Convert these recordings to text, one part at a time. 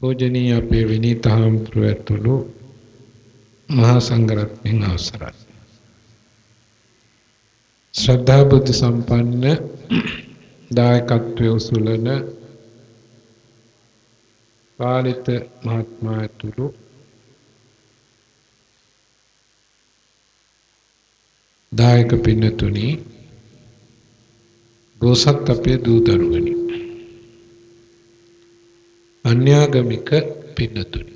පූජනීය අපේ විනීත හාමුදුරුවෝ ඇතුළු මහා සංඝරත්නයන් අවසරයි. ශ්‍රද්ධා බුද්ධ සම්පන්න දායකත්වයේ උසුලන පාලිත මහත්මයා ඇතුළු දායක පින්නතුනි, බෝසත් අපේ දූ දරුවනි, අන්‍යාගමික පින්නතුනි,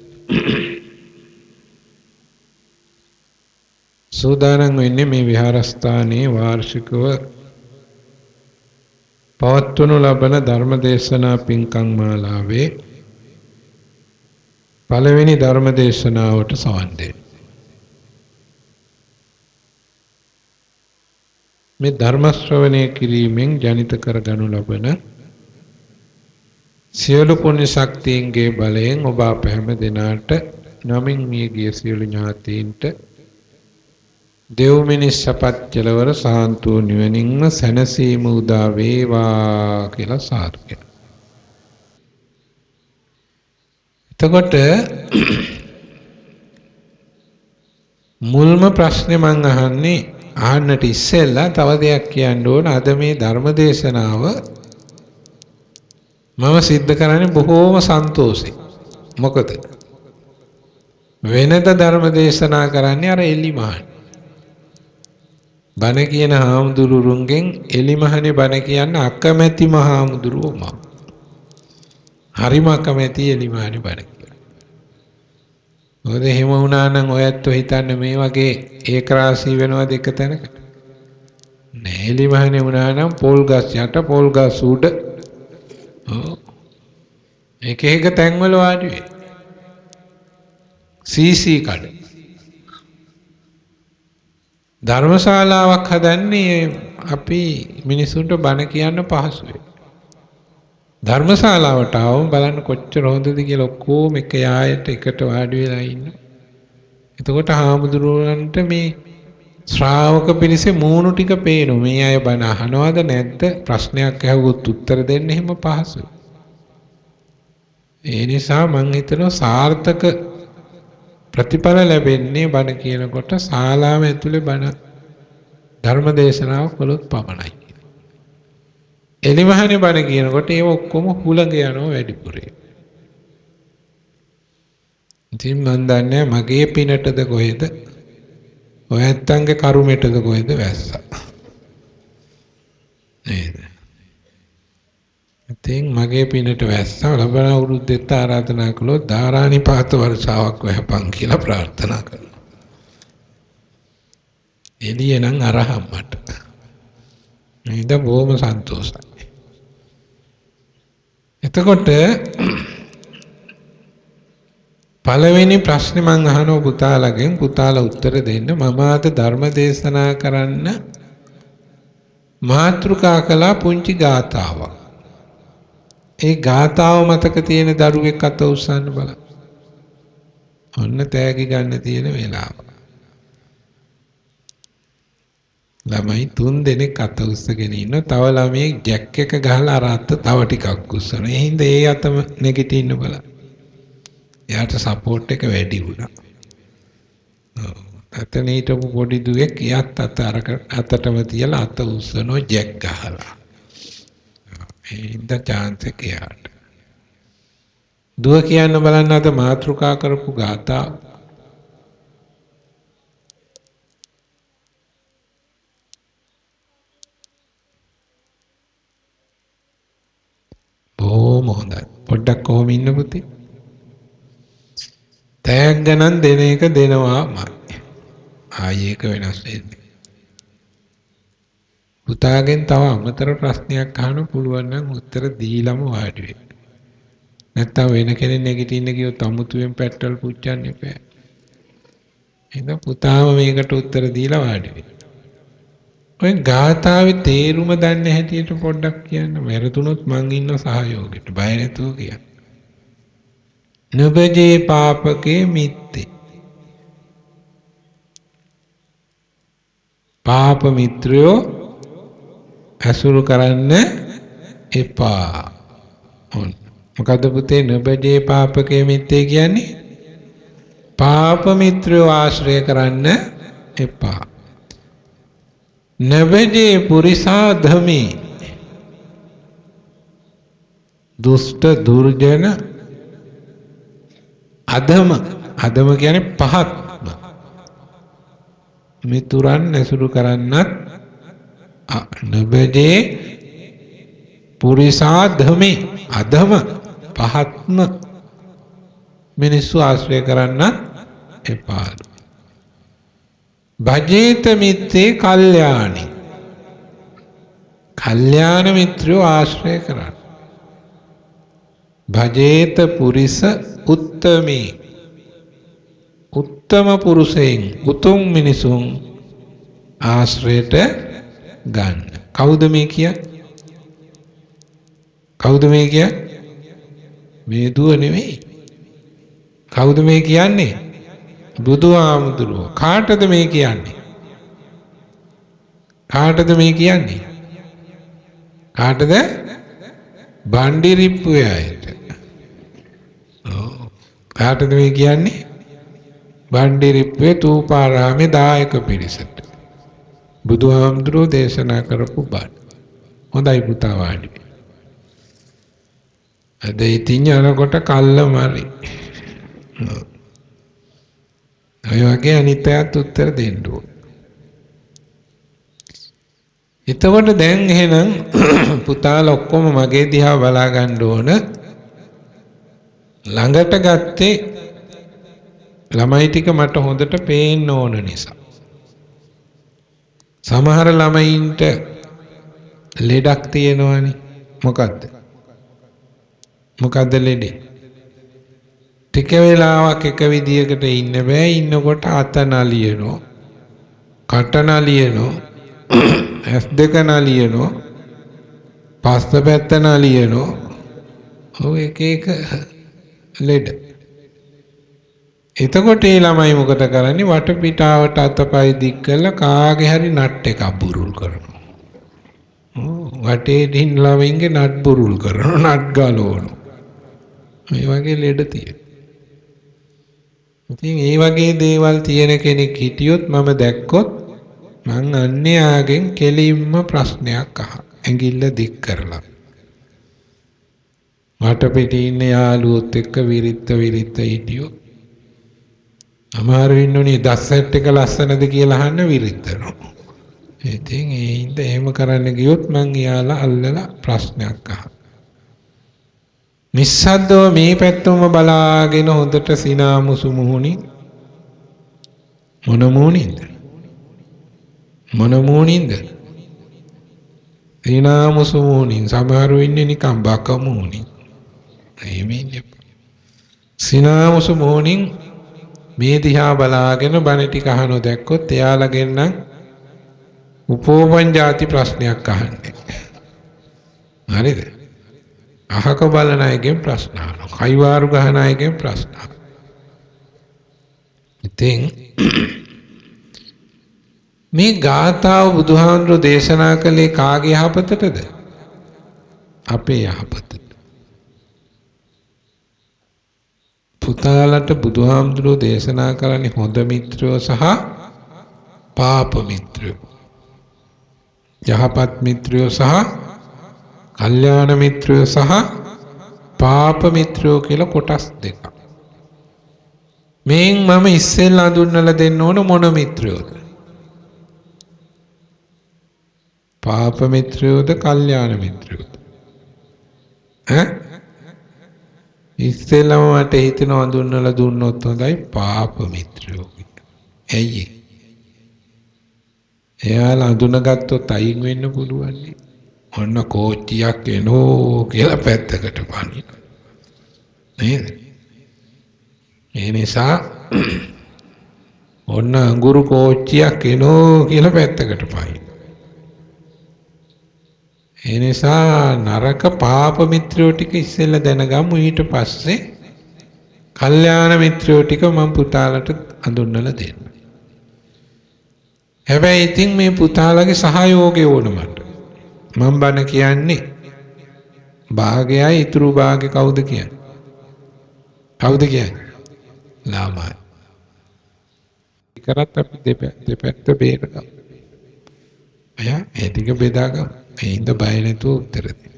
සූදානම් වෙන්නේ මේ විහාරස්ථානයේ වාර්ෂිකව පවත්වනු ලබන ධර්මදේශනා පින්කම් මාලාවේ පළවෙනි ධර්මදේශනාවට සවන් දෙන්න. මේ ධර්ම ශ්‍රවණය කිරීමෙන් ජනිත කරගනු ලබන සියලු පුණ්‍ය ශක්තියන්ගේ බලයෙන් ඔබ අප හැම දෙනාට නමින් මියගිය සියලු ඥාතීන්ට දෙව් මිනිස් සපත් කෙලවර සාන්තු නිවනින්ම සැනසීම උදා වේවා කියලා සාදු කියනවා. එතකොට මුල්ම ප්‍රශ්නේ මම අහන්නට ඉස්සෙල්ලා තව දෙයක් කියන්න ඕන. අද මේ ධර්ම දේශනාව මම සිද්ධ කරන්නේ බොහෝම සන්තෝෂෙන්. මොකද වෙනද ධර්ම දේශනා කරන්නේ අර එලිමහන්. බණ කියන හාමුදුරුවන්ගෙන් එලිමහනේ බණ කියන්න අකමැති මහාමුදුරුවෝ මම. හරිම අකමැති එලිමහනේ බණ කියන්න. මොකද එහෙම වුණා නම් ඔයත් හිතන්න මේ වගේ ඒකරාශී වෙනවද එක තැනකට? නෑ. එලිමහනේ වුණා නම් පොල් ගස් යට පොල් ගස් උඩ එක එක තැන්වල වාඩි වෙයි. සීසී කඩ. ධර්මශාලාවක් හදන්නේ අපි මිනිසුන්ට බණ කියන්න පහසුවේ. ධර්මශාලාවට ආවම බලන්න කොච්චර හොඳද කියලා ඔක්කොම එක යායට එකට වාඩි වෙලා ඉන්නවා. එතකොට හාමුදුරුවන්ට මේ ශ්‍රාවක පිරිසේ මූණු ටික පේනවා. මේ අය බණ අහනවද නැද්ද? ප්‍රශ්නයක් අහුවොත් උත්තර දෙන්න එහෙම පහසුයි. ඒ නිසා මම හිතනවා සාර්ථක ප්‍රතිඵල ලැබෙන්නේ බණ කියනකොට ශාලාව ඇතුලේ බණ ධර්ම දේශනාව කළොත් පමණයි. එලිමහනේ බණ කියනකොට ඒව ඔක්කොම හුලඟ යනවා වැඩිපුරේ. ඉතින් මන් දන්නේ මගේ පිනටද කොහෙද ඔයත්තන්ගේ කරුමෙටද කොහෙද වැස්සා නේද? ඉතින් මගේ පිනට වැස්සා ලබන අවුරුද්දෙත් ආරාධනා කළොත් ධාරානිපාත වර්ෂාවක් වහපන් කියලා ප්‍රාර්ථනා කරනවා. එළිය නම් අරහම් මට. නේද? බොහොම සන්තෝෂයි. එතකොට පළවෙනි ප්‍රශ්නේ මම අහනවා පුතාලගෙන්. පුතාලා උත්තර දෙන්න. මම අද ධර්ම දේශනා කරන්න මාතෘකා කළා පුංචි ගාථාවක්. ඒ ගාථාව මතක තියෙන දරුවෙක් අත උස්සන්න බලන්න. ඔන්න තෑගි ගන්න තියෙන වෙලාව. ළමයි 3 දෙනෙක් අත උස්සගෙන ඉන්නවා. තව ළමයෙක් ජැක් එක ගහලා අර අත තව ටිකක් උස්සනවා. ඒ හින්දා ඒ අතම නැගිටින්න බලන්න. එයාට සපෝට් එක වැඩි වුණා. අතන හිටපු පොඩි දුවෙක් එයාත් අතටම තියලා අත උස්සනවා ජැක් ගහලා. ඒ හින්දා chance එක එයාට. දුව කියන්න බලන්න අද මාතෘකා කරපු ගාථා. බොහොම හොඳයි. පොඩ්ඩක් කොහොම ඉන්න පුතේ? තෑග්ග නම් දෙන එක දෙනවාමයි. ආයේ එක වෙනස් වෙන්නේ. පුතාගෙන් තව අමතර ප්‍රශ්නයක් අහන්න පුළුවන් නම් උත්තර දීලම වාඩි වෙන්න. නැත්තම් වෙන කෙනෙක් නැගිටින්න කිව්වොත් අමුතුවෙන් පැට්‍රල් පුච්චන්න එපා. එහෙනම් පුතාම මේකට උත්තර දීලා වාඩි වෙන්න. ඔය ගාථාවේ තේරුම දන්නේ හැටියට පොඩ්ඩක් කියන්න. වැරදුනොත් මං ඉන්න සහයෝගයට. බය නැතුව කියන්න. නබජේ පාපකේ මිත්තේ. පාප මිත්‍රයෝ ඇසුරු කරන්න එපා. මොකද පුතේ නබජේ පාපකේ මිත්තේ කියන්නේ? පාප මිත්‍රයෝ ආශ්‍රය කරන්න එපා. නබජේ පුරිසා ධමී දුෂ්ට දුර්ජන අධම කියන්නේ පහත් මිතුරන් ඇසුරු කරන්නත් නබජේ පුරිසා ධමී අධම පහත්ම මිනිස්සු ආශ්‍රය කරන්නත් එපා. භජේත මිත්තේ කල්යාණි කල්යාණ මිත්‍රයෝ ආශ්‍රය කරන්න. භජේත පුරිස උත්තමී උත්තම පුරුෂයන් උතුම් මිනිසුන් ආශ්‍රයට ගන්න. කවුද මේ කියන්නේ? කවුද මේ කියන්නේ? මේ දුව නෙවෙයි. කවුද මේ කියන්නේ? බුදුහාමුදුරුවෝ. කාටද මේ කියන්නේ? කාටද මේ කියන්නේ? කාටද? බණ්ඩිරිප්පුවේ අයට. කාටද මේ කියන්නේ? බණ්ඩිරිප්පුවේ තූපාරාමේ දායක පිරිසට. බුදුහාමුදුරුවෝ දේශනා කරපු බණ. හොඳයි පුතා වාඩි. අද ඉතින් යනකොට කල්ල මරි. ඔය වගේ අනිත්‍යයත් උත්තර දෙන්න ඕන. එතකොට දැන් එහෙනම් පුතාලා ඔක්කොම මගේ දිහා බලා ගන්න ඕන. ළඟට ගත්තේ ළමයි ටික මට හොඳට පේන්න ඕන නිසා. සමහර ළමයින්ට ලෙඩක් තියෙනවනේ. මොකද්ද? මොකද්ද ලෙඩේ? ටික වෙලාවක් එක විදියකට ඉන්න බෑ. ඉන්නකොට අත නලියනවා, කට නලියනවා, ඇස් දෙක නලියනවා, පස්ස පැත්ත නලියනවා. ඔව් එක එක ලෙඩ. එතකොට ඒ ළමයි මොකද කරන්නේ? වටපිටාවට අතපය දික් කරලා කාගේ හරි නට් එකක් බුරුල් කරනවා. වටේ දින් ළමයින්ගේ නට් බුරුල් කරනවා, නට් ගලවනවා. මේ වගේ ලෙඩ තියෙනවා. ඉතින් ඒ වගේ දේවල් තියෙන කෙනෙක් හිටියොත් මම දැක්කොත් මං අන්‍යයාගෙන් කෙලින්ම ප්‍රශ්නයක් ඇඟිල්ල දික් කරලා. වටපිටේ ඉන්න යාළුවොත් එක්ක විරිත්ත හිටියොත් අමාරු වෙන්නේ දස්සෙට් එක ලස්සනද කියලා අහන්න විරිත්තනවා. ඉතින් ඒ ඉඳ එහෙම කරන්න ගියොත් මං යාලා අල්ලලා ප්‍රශ්නයක් අහනවා. නිස්සද්දව මේ පැත්තම බලාගෙන හොඳට සිනාමුසු මුහුණින් මොන මුහුණින්ද? සිනාමුසු මුහුණින්. සමහරු ඉන්නේ නිකන් බක මුහුණින්. එහෙම ඉන්නේ. සිනාමුසු මුහුණින් මේ දිහා බලාගෙන බණ ටික අහනෝ දැක්කොත් එයාලගෙන් නම් උපෝපන් ಜಾති ප්‍රශ්නයක් අහන්නේ. හරිද? අහක බලන අයගෙන් ප්‍රශ්න අහනවා. කයිවාරු ගහන අයගෙන් ප්‍රශ්න අහනවා. ඉතින් මේ ගාථාව බුදුහාමුදුරෝ දේශනා කළේ කාගේ යහපතටද? අපේ යහපතට. පුතාලට බුදුහාමුදුරෝ දේශනා කරන්නේ හොඳ මිත්‍රයෝ සහ පාප මිත්‍රයෝ. යහපත් මිත්‍රයෝ සහ කල්යාණ මිත්‍රයෝ සහ පාප මිත්‍රයෝ කියලා කොටස් දෙකක්. මේන් මම ඉස්සෙල්ලා හඳුන්වලා දෙන්න ඕන මොන මිත්‍රයෝද? පාප මිත්‍රයෝද කල්යාණ මිත්‍රයෝද? ඉස්සෙල්ලාම මට හිතෙනවා හඳුන්වලා දුන්නොත් හොඳයි පාප මිත්‍රයෝ කියලා. ඇයි? එයාලා හඳුනාගත්තොත් අයින් වෙන්න පුළුවන් නේ. ඔන්න කෝච්චියක් එනෝ කියලා පැත්තකට පනින. නේද? ඒ නිසා ඔන්න අඟුරු කෝච්චියක් එනෝ කියලා පැත්තකට පනින. ඒ නිසා නරක පාප මිත්‍රයෝ ටික ඉස්සෙල්ලා දැනගමු. ඊට පස්සේ කල්යාණ මිත්‍රයෝ ටික මම පුතාලට හඳුන්වලා දෙන්න. හැබැයි ඉතින් මේ පුතාලගේ සහයෝගය ඕන මට. මම බණ කියන්නේ භාගයයි ඉතුරු භාගෙ කවුද කියන්නේ? කවුද කියන්නේ? ළමයි. කරත් අපි දෙපැත්ත බේරගමු. අයියා ඒ ටික බෙදාගමු. ඒින්ද බය නැතුව උත්තර දෙන්න.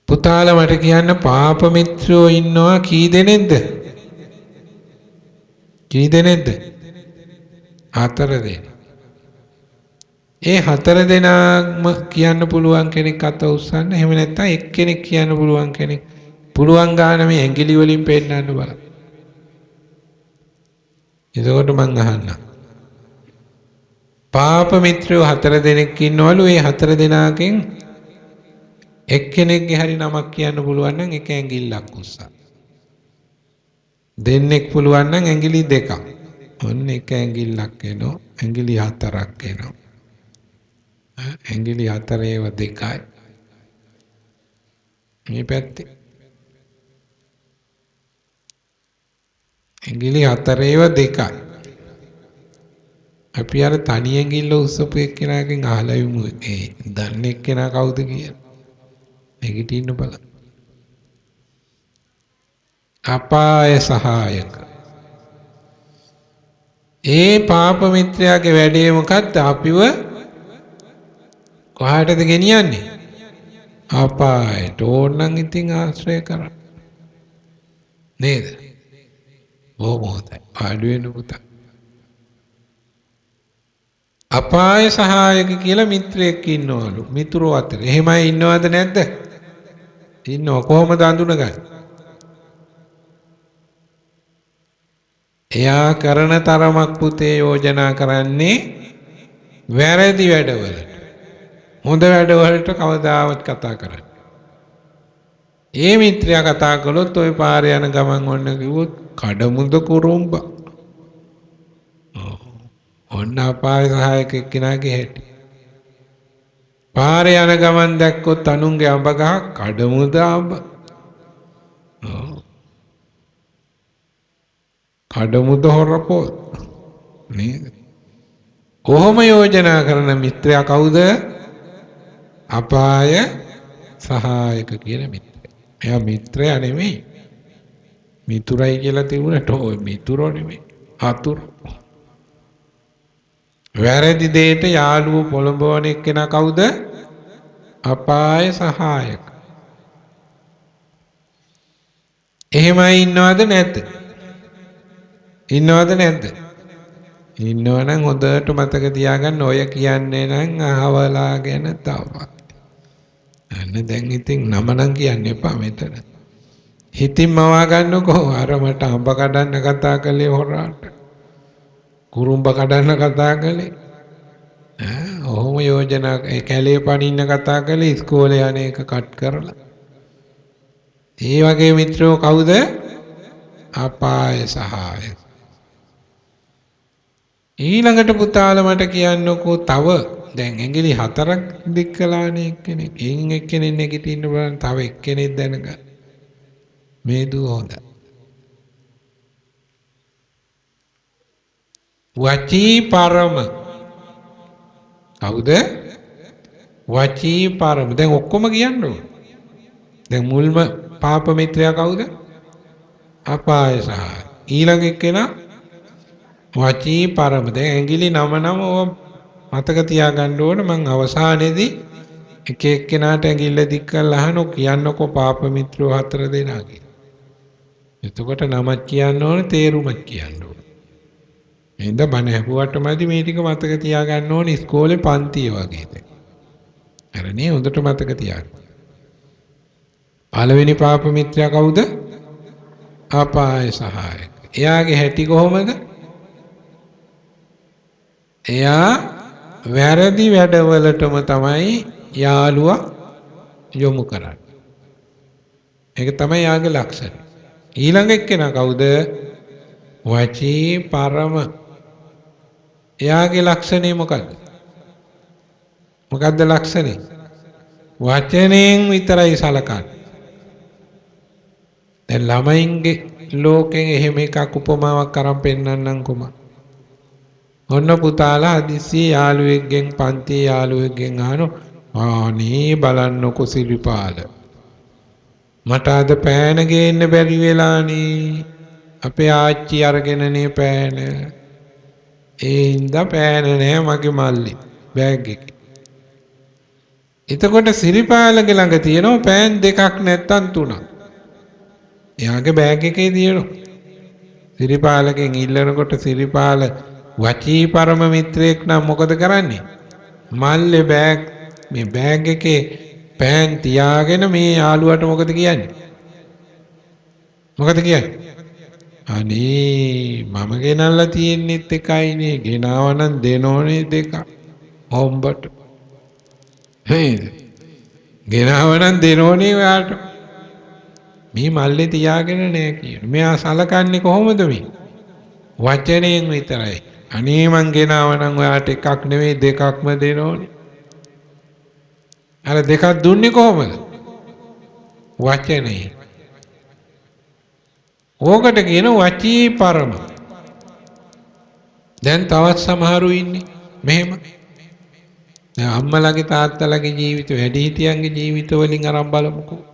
පුතාලා මට කියන්න පාප මිත්‍රයෝ ඉන්නවා කී දෙනෙක්ද? කී දෙනෙක්ද? 4 දෙනෙක්. ඒ 4 දෙනාම කියන්න පුළුවන් කෙනෙක් අත උස්සන්න. එහෙම නැත්නම් එක්කෙනෙක් කියන්න පුළුවන් කෙනෙක්. පුළුවන් ගාන මේ ඇඟිලි වලින් පෙන්නන්න බලන්න. එතකොට මං අහන්නම්. පාප මිත්‍රයෝ 4 දෙනෙක් ඉන්නවලු. ඒ 4 දෙනාගෙන් එක්කෙනෙක්ගේ හරි නමක් කියන්න පුළුවන් නම් එක ඇඟිල්ලක් උස්සන්න. දෙන්නෙක් පුළුවන් නම් ඇඟිලි දෙකක්. ඔන්න එක ඇඟිල්ලක් එනවා. ඇඟිලි 4ක් එනවා. ඇඟිලි 4 ඒව 2යි. මේ පැත්තේ ඇඟිලි 4 ඒව 2යි. අපි අර තනි ඇඟිල්ල උස්සපු එක්කෙනාගෙන් අහලා යමු ඒ දන්නේ එක්කෙනා කවුද කියලා. නැගිටින්න බලන්න. අපාය සහායක. ඒ පාප මිත්‍රයාගේ වැඩේ මොකක්ද? අපිව කොහාටද ගෙනියන්නේ? අපායට. ඕනනම් ඉතින් ආශ්‍රය කරන්න. නේද? බොහොම හොඳයි. ආඩු වෙන පුතා. අපාය සහායක කියලා මිත්‍රයෙක් ඉන්නවලු. මිතුරෝ අතර. එහෙමයි ඉන්නවද නැද්ද? ඉන්නව. කොහොමද අඳුනගන්නේ? එයා කරන තරමක් පුතේ යෝජනා කරන්නේ වැරදි වැඩවලට. හොඳ වැඩවලට කවදාවත් කතා කරන්නේ. ඒ මිත්‍රයා කතා කළොත් ওই පාරේ යන ගමන් ඔන්න කිව්වොත් කඩමුද කුරුම්බ. ඔන්න අපාය සහායක එක්කෙනාගේ හැටි. පාරේ යන ගමන් දැක්කොත් අනුන්ගේ අඹ ගහ කඩමුද අඹ. කඩමුද හොරපොල්. නේද? කොහොම යෝජනා කරන මිත්‍රයා කවුද? අපාය සහායක කියන මිත්‍රයා. එයා මිත්‍රයා නෙමෙයි. මිතුරයි කියලා තිබුණට ඔය මිතුරෝ නෙමෙයි. අතුරු. වැරදි දෙයට යාළුවෝ පොළඹවන එක්කෙනා කවුද? අපාය සහායක. එහෙමයි ඉන්නවද නැද්ද? ඉන්නවද නැද්ද? ඉන්නවනම් හොඳට මතක තියාගන්න. ඔය කියන්නේ නම් අහවලා ගැන තවත්. අන්න දැන් ඉතින් නම නම් කියන්න එපා මෙතන. හිතින් මවා ගන්නකෝ. අර මට අඹ කඩන්න කතා කළේ හොරාට. කුරුම්බ කඩන්න කතා කළේ. ඔහොම යෝජනා කැලේ පනින්න කතා කළේ ඉස්කෝලේ යන එක කට් කරලා. ඒ වගේ මිත්‍රයෝ කවුද? අපාය සහායක. ඊළඟට පුතාලා මට කියන්නකෝ තව දැන් ඇඟිලි 4ක් දික් කළානේ එක්කෙනෙක්. එයින් එක්කෙනෙක් නැගිටින්න බලන්න තව එක්කෙනෙක් දැනගන්න. මේ දුව හොඳ. වචී පරම. කවුද? වචී පරම. දැන් ඔක්කොම කියන්න ඕන. දැන් මුල්ම පාප මිත්‍රයා කවුද? අපාය සහායක. ඊළඟ එක්කෙනා වචී පරම. දැන් ඇඟිලි 9 ඔය මතක තියාගන්න ඕන. මං අවසානයේදී එක එක්කෙනාට ඇඟිල්ල දික් කරලා අහනෝ කියන්නකෝ පාප මිත්‍රයෝ 4 දෙනා කියලා. එතකොට නමක් කියන්න ඕන, තේරුමක් කියන්න ඕන. එහෙනම් බණ ඇහුවට මදි මේ ටික මතක තියාගන්න ඕන ඉස්කෝලේ පන්තිය වගේද. හරිනේ හොඳට මතක තියාගන්න. පළවෙනි පාප මිත්‍රයා කවුද? අපාය සහායක. එයාගේ හැටි කොහොමද? එයා වැරදි වැඩවලටම තමයි යාළුවා යොමු කරන්නේ. ඒක තමයි යාගේ ලක්ෂණය. ඊළඟ එක්කෙනා කවුද? වචී පරම. එයාගේ ලක්ෂණය මොකක්ද? මොකක්ද ලක්ෂණය? වචනයෙන් විතරයි සලකන්නේ. දැන් ළමයින්ගේ ලෝකෙන් එහෙම එකක් උපමාවක් අරන් පෙන්නන්නම් කොහොමද? ඔන්න පුතාලා හදිස්සියේ යාළුවෙක්ගෙන් පන්තියේ යාළුවෙක්ගෙන් අහනවා අනේ බලන්නකො සිරිපාල. මට අද පෑන ගේන්න බැරි වෙලානේ. අපේ ආච්චි අරගෙනනේ පෑන. ඒ හින්දා පෑන නෑ මගේ මල්ලි බෑග් එකේ. එතකොට සිරිපාලගේ ළඟ තියෙනවා පෑන් දෙකක් නැත්තම් තුනක්. එයාගේ බෑග් එකේ තියෙනවා. සිරිපාලගෙන් ඉල්ලනකොට සිරිපාල වචී පරම මිත්‍රයෙක් නම් මොකද කරන්නේ? මල්ලේ මේ බෑග් එකේ පෑන් තියාගෙන මේ යාළුවට මොකද කියන්නේ? මොකද කියන්නේ? අනේ මම ගෙනල්ලා තියෙන්නෙත් එකයිනේ. ගෙනාවනම් දෙනෝනේ දෙක. හොම්බට. හේද? ගෙනාවනම් දෙනෝනේ ඔයාට. මේ මල්ලේ තියාගෙන නෑ කියන. මෙයා සලකන්නේ කොහොමද මේ? වචනයෙන් විතරයි. අනේ මං ගෙනාවනම් ඔයාට එකක් නෙවෙයි දෙකක්ම දෙනෝනේ. අර දෙකක් දුන්නේ කොහොමද? වචනේ. ඕකට කියන වචී පරම. දැන් තවත් සමහරු ඉන්නේ මෙහෙම. දැන් අම්මලාගේ තාත්තලාගේ ජීවිත වැඩිහිටියන්ගේ ජීවිත වලින් අරන් බලමුකෝ.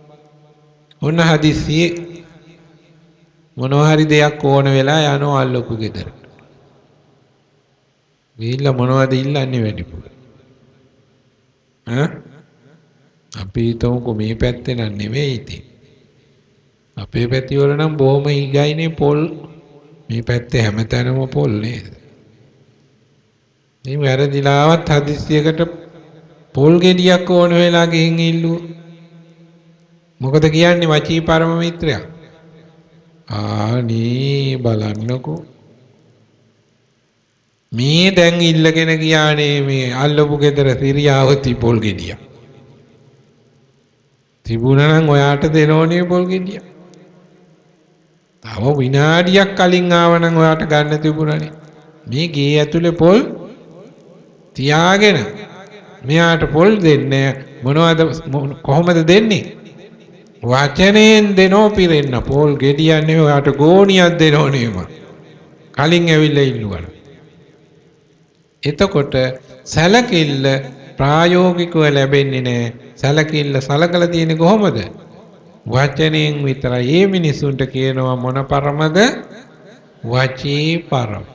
ඔන්න හදිස්සියේ මොනවා හරි දෙයක් ඕන වෙලා යනවා අල්ලපු ගෙදර. ගිහිල්ලා මොනවද ඉල්ලන්නේ වැඩිපුර? අපි හිතමුකෝ මේ පැත්තේ නම් නෙවෙයි ඉතින්. අපේ පැති වල නම් බොහොම හිගයිනේ පොල්. මේ පැත්තේ හැමතැනම පොල් නේද? මේ වැරදිලාවත් හදිස්සියකට පොල් ගෙඩියක් ඕන වෙලා ගිහින් ඉල්ලුවා. මොකද කියන්නේ වචී පරම මිත්‍රයා? ආනේ බලන්නකෝ. මේ දැන් ඉල්ලගෙන ගියානේ මේ අල්ලපු ගෙදර සිරියාවති පොල් ගෙඩිය. තිබුණා නම් ඔයාට දෙනෝනේ පොල් ගෙඩිය. තව විනාඩියක් කලින් ආවනම් ඔයාට ගන්න තිබුණානේ. මේ ගේ ඇතුලේ පොල් තියාගෙන මෙයාට පොල් දෙන්නේ මොනවද කොහොමද දෙන්නේ? වචනයෙන් දෙනෝ පිරෙන්න. පොල් ගෙඩියක් නෙවෙයි ඔයාට ගෝණියක් දෙනෝ නේම. කලින් ඇවිල්ලා ඉල්ලුවා. එතකොට සැලකිල්ල ප්‍රායෝගිකව ලැබෙන්නේ නැහැ. සැලකිල්ල සලකලා තියෙන්නේ කොහොමද? වචනයෙන් විතරයි. මේ මිනිසුන්ට කියනවා මොන පරමද? වචී පරම.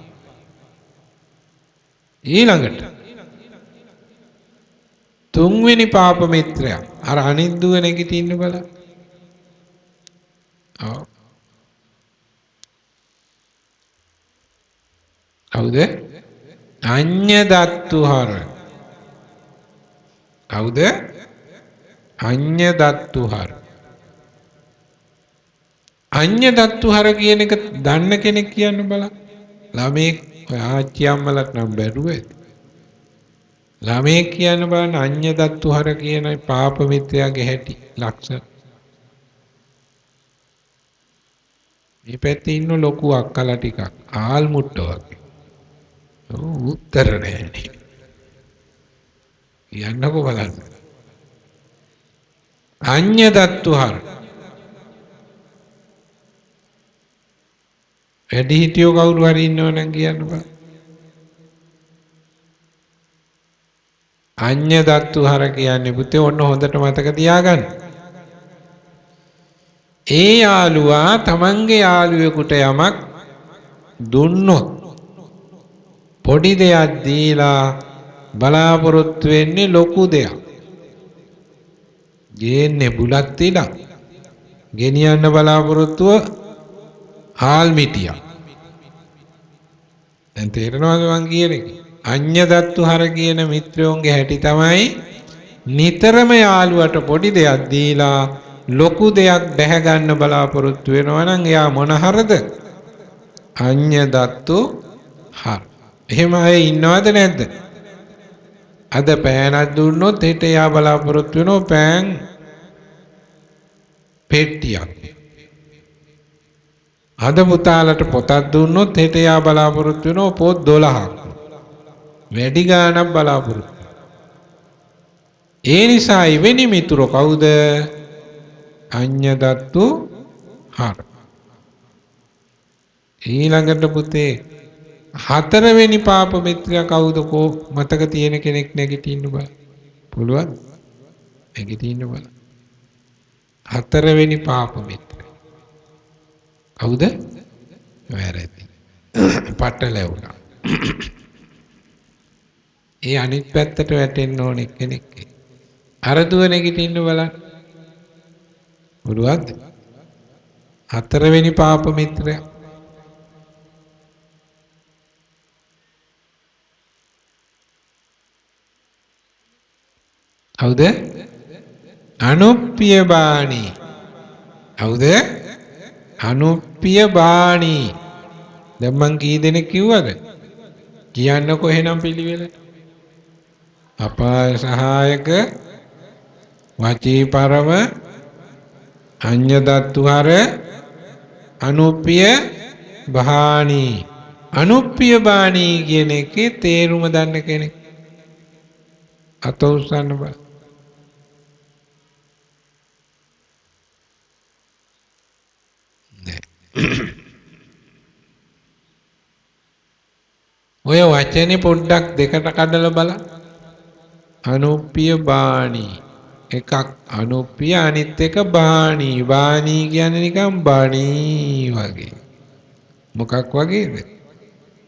ඊළඟට තුන්වෙනි පාප මිත්‍රයා අර අනිත් දුව නැගිටින්න බලන්න. කවුද? අඤ්ඤදත්තුහර. කවුද? අඤ්ඤදත්තුහර. අඤ්ඤදත්තුහර කියන එක දන්න කෙනෙක් කියන්න බලන්න. ළමේ ආච්චි අම්මලට නම් බැරුවේද? ළමේ කියන්න බලන්න අඤ්ඤදත්තුහර කියන පාප මිත්‍රයාගේ හැටි ලක්ෂණ. මේ පැත්තේ ඉන්න ලොකු අක්කලා ටිකක් ආල් මුට්ට වගේ. උත්තර නැහැ. කියන්නකෝ බලන්න. අඤ්ඤදත්තුහර. වැඩිහිටියෝ කවුරු හරි ඉන්නවනම් කියන්න බෑ. අඤ්ඤදත්තුහර කියන්නේ පුතේ ඔන්න හොඳට මතක තියාගන්න. ඒ යාළුවා තමන්ගේ යාළුවෙකුට යමක් දුන්නොත් පොඩි දෙයක් දීලා බලාපොරොත්තු වෙන්නේ ලොකු දෙයක්. ගේන්නේ බුලත් තිලා ගෙනියන්න බලාපොරොත්තුව හාල් මිටියක්. දැන් තේරෙනවද මං කියන්නේ? අඤ්ඤදත්තුහර කියන මිත්‍රයෝන්ගේ හැටි තමයි නිතරම යාළුවට පොඩි දෙයක් දීලා ලොකු දෙයක් දැහැ ගන්න බලාපොරොත්තු වෙනවා නම් එයා මොන හරද? අඤ්ඤදත්තුහර. එහෙම අය ඉන්නවද නැද්ද? අද පෑනක් දුන්නොත් හෙට එයා බලාපොරොත්තු වෙනවා පෑන් පෙට්ටියක්. අද පුතාලට පොතක් දුන්නොත් හෙට එයා බලාපොරොත්තු වෙනවා පොත් 12ක්. වැඩි ගාණක් බලාපොරොත්තු. ඒ නිසා ඉවෙනි මිතුරු කවුද? අඤ්ඤදත්තුහර. ඊළඟට පුතේ හතරවෙනි පාප මිත්‍රයා කවුද? මතක තියෙන කෙනෙක් නැගිටින්න බෑ. පුළුවන්? මේකේ තියෙන බල. හතරවෙනි පාප මිත්‍රය. කවුද? වැරදි. පටලැවුණා. ඒ අනිත් පැත්තට වැටෙන්න ඕන කෙනෙක්. අර දුව නැගිටින්න බලන්න. පුළුවන්ද? හතරවෙනි පාප මිත්‍රය. කවුද? අනුප්පිය බාණී. කවුද? අනුප්පිය බාණී. දැන් මං කී දෙනෙක් කිව්වද? කියන්නකො එහෙනම් පිළිවෙලට. අපාය සහායක, වචී පරම, අඤ්ඤ දත්තුහර, අනුප්පිය බාණී. අනුප්පිය බාණී කියන එකේ තේරුම දන්න කෙනෙක් අත උස්සන්න බෑ. ඔය වචනේ පොඩ්ඩක් දෙකට කඩලා බලන්න. අනුප්පිය බාණී එකක්, අනුප්පිය අනිත් එක බාණී. බාණී කියන්නේ නිකන් බණී වගේ. මොකක් වගේද?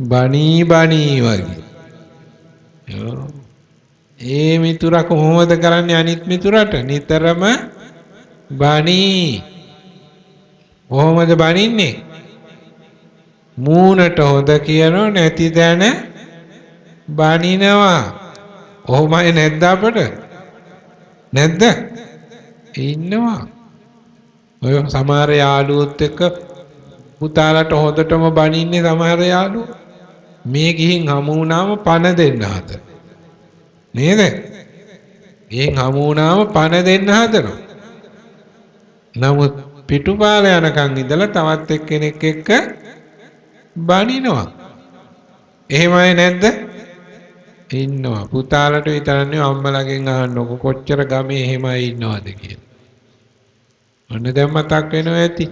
බණී බණී වගේ. ඒ මිතුරා කොහොමද කරන්නේ අනිත් මිතුරට? නිතරම බණී. කොහොමද බණින්නේ? මූණට හොද කියනෝ නැති දැන බණිනවා. කොහොමයි නැද්ද අපට? නැද්ද? ඉන්නවා. ඔය සමහර යාළුවොත් එක්ක පුතාලට හොදටම බණින්නේ සමහර යාළුවෝ. මේ ගිහින් හමු වුණාම පණ දෙන්න හදන. නේද? ගිහින් හමු වුණාම පණ දෙන්න හදනවා. නමුත් පිටුපාල යනකන් ඉඳලා තවත් එක්කෙනෙක් එක්ක බණිනවා. එහෙමයි නැද්ද? ඉන්නවා. පුතාලට විතරනේ අම්මලාගෙන් අහන්නකො කොච්චර ගමේ එහෙමයි ඉන්නවද කියලා. ඔන්න දැන් මතක් වෙනවා ඇති.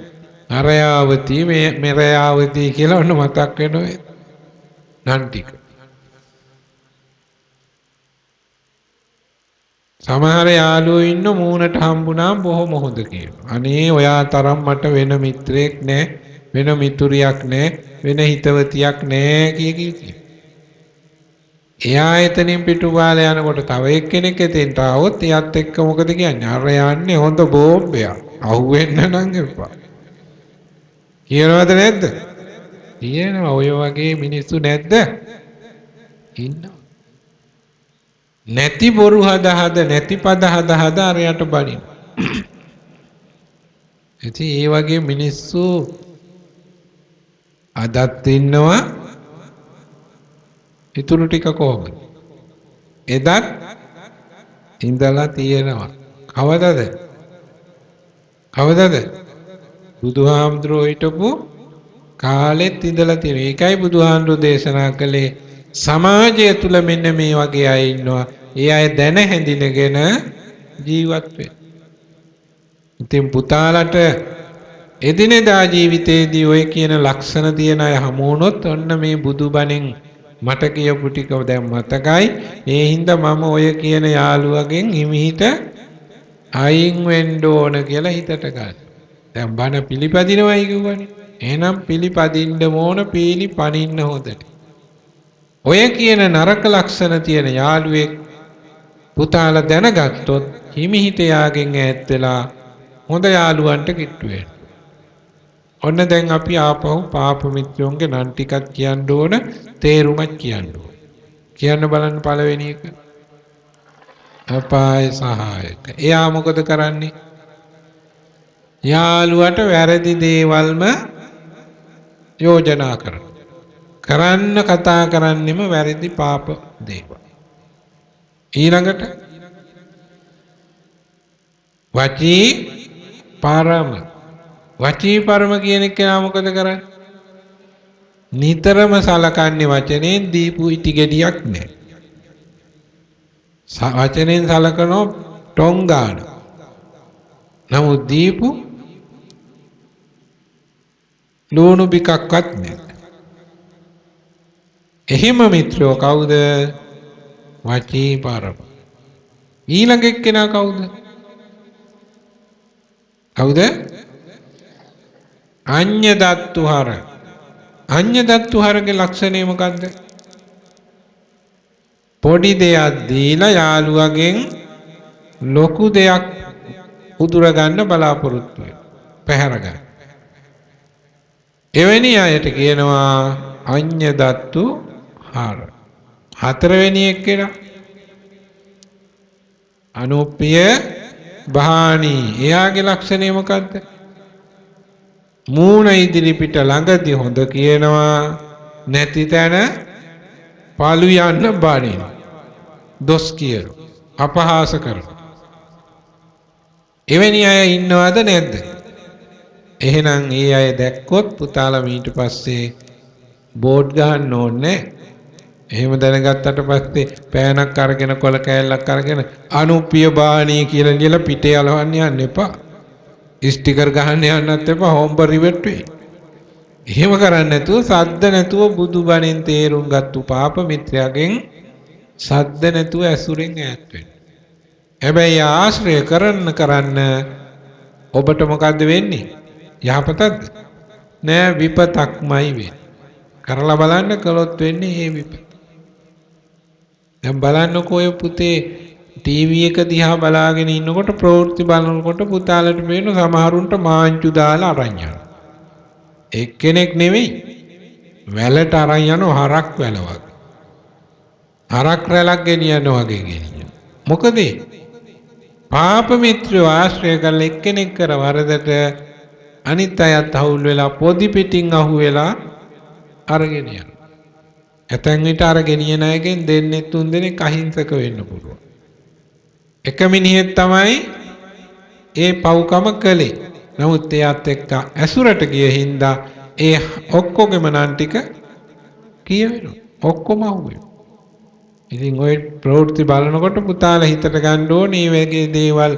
අරයාවති මෙරයාවති කියලා ඔන්න මතක් වෙනවා. නන් ටික. සමහර යාළුවෝ ඉන්න මූණට හම්බුනාම බොහොම හොඳ කියනවා. අනේ ඔයා තරම් මට වෙන මිත්‍රයෙක් නැහැ, වෙන මිතුරියක් නැහැ, වෙන හිතවතියක් නැහැ කිය. එයා එතනින් පිටුපාල යනකොට තව එක්කෙනෙක් එතෙන්ට ආවොත් එයාත් එක්ක මොකද කියන්නේ? අර යන්නේ හොඳ බෝම්බයක්. අහුවෙන්න නම් එපා. කියනවද නැද්ද? කියනවා. ඔය වගේ මිනිස්සු නැද්ද? ඉන්නවා. නැති බොරු හද නැති පද හද අරයට බණින. ඉතින් ඒ වගේ මිනිස්සු අදත් ඉන්නවා. ඉතුරු ටික කොහොමද? එදත් ඉඳලා තියෙනවා. කවදද? කවදද? බුදුහාමුදුරුවෝ හිටපු කාලෙත් ඉඳලා තියෙනවා. ඒකයි බුදුහාමුදුරුවෝ දේශනා කළේ සමාජය තුල මෙන්න මේ වගේ අය ඉන්නවා. ඒ අය දැන හැඳිනගෙන ජීවත් වෙන්න. ඉතින් පුතාලට එදිනෙදා ජීවිතයේදී ඔය කියන ලක්ෂණ තියන අය හමු වුණොත් ඔන්න මේ බුදුබණෙන් මට කියපු ටික දැන් මතකයි. ඒ හින්දා මම ඔය කියන යාළුවගෙන් හිමිහිට අයින් වෙන්න ඕන කියලා හිතට ගන්න. දැන් බණ පිළිපදිනවයි කියවනේ. එහෙනම් පිළිපදින්න ඕන, පීලි පනින්න හොදට. ඔය කියන නරක ලක්ෂණ තියෙන යාළුවෙක් පුතාලා දැනගත්තොත් හිමිහිට යාගෙන් ඈත් වෙලා හොඳ යාළුවන්ට කිට්ටු වෙන්න. ඔන්න දැන් අපි ආපහු පාප මිත්‍රයන්ගේ නම් ටිකක් කියන්න ඕන, තේරුමක් කියන්න ඕන. කියන්න බලන්න පළවෙනි එක. අපාය සහායක. එයා මොකද කරන්නේ? යාළුවට වැරදි දේවල්ම යෝජනා කරන්න කතා කරන්නෙම වැරදි පාප දේවල්. ඊළඟට වචී පරම. වචී පරම කියන එක මොකද කරන්නේ? නිතරම සලකන්නේ වචනෙන් දීපු ඉටි ගෙඩියක් නෑ. වචනෙන් සලකනෝ ටොංගාන. නමුත් දීපු ලුණු බිකක්වත් නෑ. එහෙම මිත්‍රයෝ කවුද? වචී පරම. ඊළඟ එක්කෙනා කවුද? කවුද? අඤ්ඤ දත්තුහර. අඤ්ඤ දත්තුහරගේ ලක්ෂණය මොකද්ද? පොඩි දෙයක් දීලා යාළුවගෙන් ලොකු දෙයක් උදුර ගන්න බලාපොරොත්තු වෙන. පැහැර ගන්න. එවැනි අයට කියනවා අඤ්ඤ දත්තුහර. හතරවෙනි එක්කෙනා අනුප්පිය බාහනි. එයාගේ ලක්ෂණය මොකද්ද? මූණ ඉදිරි පිට ළඟදී හොඳ කියනවා, නැති තැන පාළු යන්න බානින. දොස් කියන, අපහාස කරන. එවැනි අය ඉන්නවද නැද්ද? එහෙනම් ඒ අය දැක්කොත් පුතාලා ඊට පස්සේ බෝඩ් ගහන්න ඕනේ. එහෙම දැනගත්තට පස්සේ පෑනක් අරගෙන කොල කෑල්ලක් අරගෙන අනුප්පිය බාහනි කියලා ලියලා පිටේ අලවන්න යන්න එපා. ස්ටිකර් ගහන්න යන්නත් එපා. හොම්බ රිවර්ට් වෙයි. එහෙම කරන්නේ නැතුව සද්ද නැතුව බුදුබණෙන් තේරුම් ගත්තු පාප මිත්‍රයාගෙන් සද්ද නැතුව ඇසුරෙන් ඈත් වෙන්න. හැබැයි ආශ්‍රය කරන්න ඔබට මොකද්ද වෙන්නේ? යහපතක්ද? නෑ, විපතක්මයි වෙන්නේ. කරලා බලන්න කළොත් වෙන්නේ මේ විපත. දැන් බලන්නකෝ ඔය පුතේ ටීවී එක දිහා බලාගෙන ඉන්නකොට ප්‍රවෘත්ති බලනකොට පුතාලට පේන සමහරුන්ට මාංචු දාලා අරන් යනවා. එක්කෙනෙක් නෙවෙයි, වැලට අරන් යන හරක් වැල වගේ. හරක් රැලක් ගෙනියනවා වගේ ගෙනියන. මොකද පාප මිත්‍රයෝ ආශ්‍රය කරලා එක්කෙනෙක් කර වරදට අනිත් අයත් අවුල් වෙලා පොඩි පිටින් අහු වෙලා අරගෙන යනවා. ඇතැන් විට අර ගෙනියන අයගෙන් දෙන්නේ තුන් දෙනෙක් අහිංසක වෙන්න පුළුවන්. එක මිනිහෙක් තමයි ඒ පව්කම කළේ. නමුත් එයාත් එක්ක ඇසුරට ගිය හින්දා ඒ ඔක්කොගෙම නන් ටික කියවෙනවා. ඔක්කොම අහුවෙනවා. ඉතින් ඔය ප්‍රවෘත්ති බලනකොට පුතාලා හිතට ගන්න ඕනේ මේ වගේ දේවල්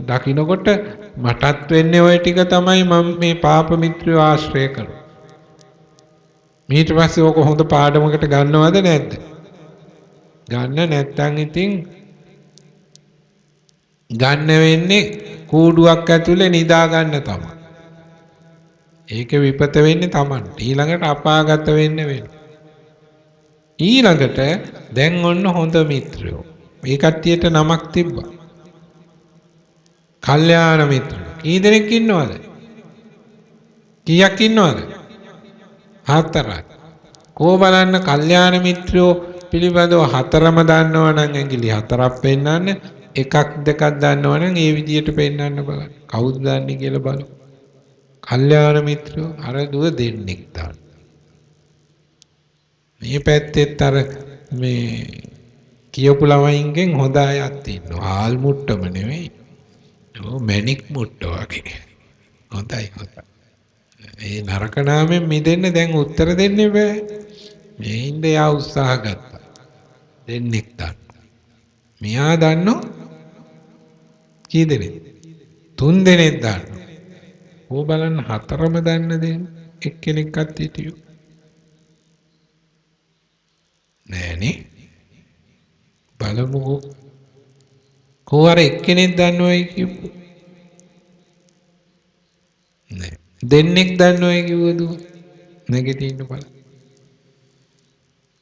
දකින්නකොට මටත් වෙන්නේ ඔය ටික තමයි මම මේ පාප මිත්‍රයෝ ආශ්‍රය කරන්නේ. ඊට පස්සේ ඕක හොඳ පාඩමකට ගන්නවද නැද්ද? ගන්න නැත්නම් ඉතින් ගන්න වෙන්නේ කූඩුවක් ඇතුලේ නිදා ගන්න තමයි. ඒක විපත වෙන්නේ Tamanට. ඊළඟට අපාගත වෙන්න වෙනවා. ඊළඟට දැන් ඔන්න හොඳ මිත්‍රයෝ. මේ කට්ටියට නමක් තිබ්බා. කල්යාණ මිත්‍රයෝ. කී දෙනෙක් ඉන්නවද? කීයක් ඉන්නවද? හතරක්. කෝ බලන්න කල්යාණ මිත්‍රයෝ පිළිබඳව හතරම දන්නවා නම් ඇඟිලි හතරක් පෙන්නන්න, එකක් දෙකක් දන්නවා නම් ඒ විදියට පෙන්නන්න බලන්න. කවුද දන්නේ කියලා බලමු. කල්යාණ මිත්‍රයෝ අර දුව දෙන්නෙක් දාන්න. මේ පැත්තෙත් අර මේ කියපු ළමයින්ගෙන් හොඳ අයත් ඉන්නවා. හාල් මුට්ටම නෙවෙයි. ඔව් මැණික් මුට්ට වගේ. හොඳයි හොඳයි. මේ නරක නාමයෙන් මිදෙන්න දැන් උත්තර දෙන්න බෑ. මේ ඉන්නේ යා උත්සාහ ගත්තා. දෙන්නෙක් දාන්න. මෙයා දන්නෝ කී දෙනෙක්? තුන් දෙනෙක් දාන්න. ඕ බලන්න හතරම දන්න දෙන්න එක්කෙනෙක්වත් හිටියෝ නෑනේ. බලමුකෝ. කෝ අර එක්කෙනෙක් දන්නවයි කියපු නෑ. දෙන්නෙක් දන්නවයි කිව්ව දුව නැගිටින්න බලන්න.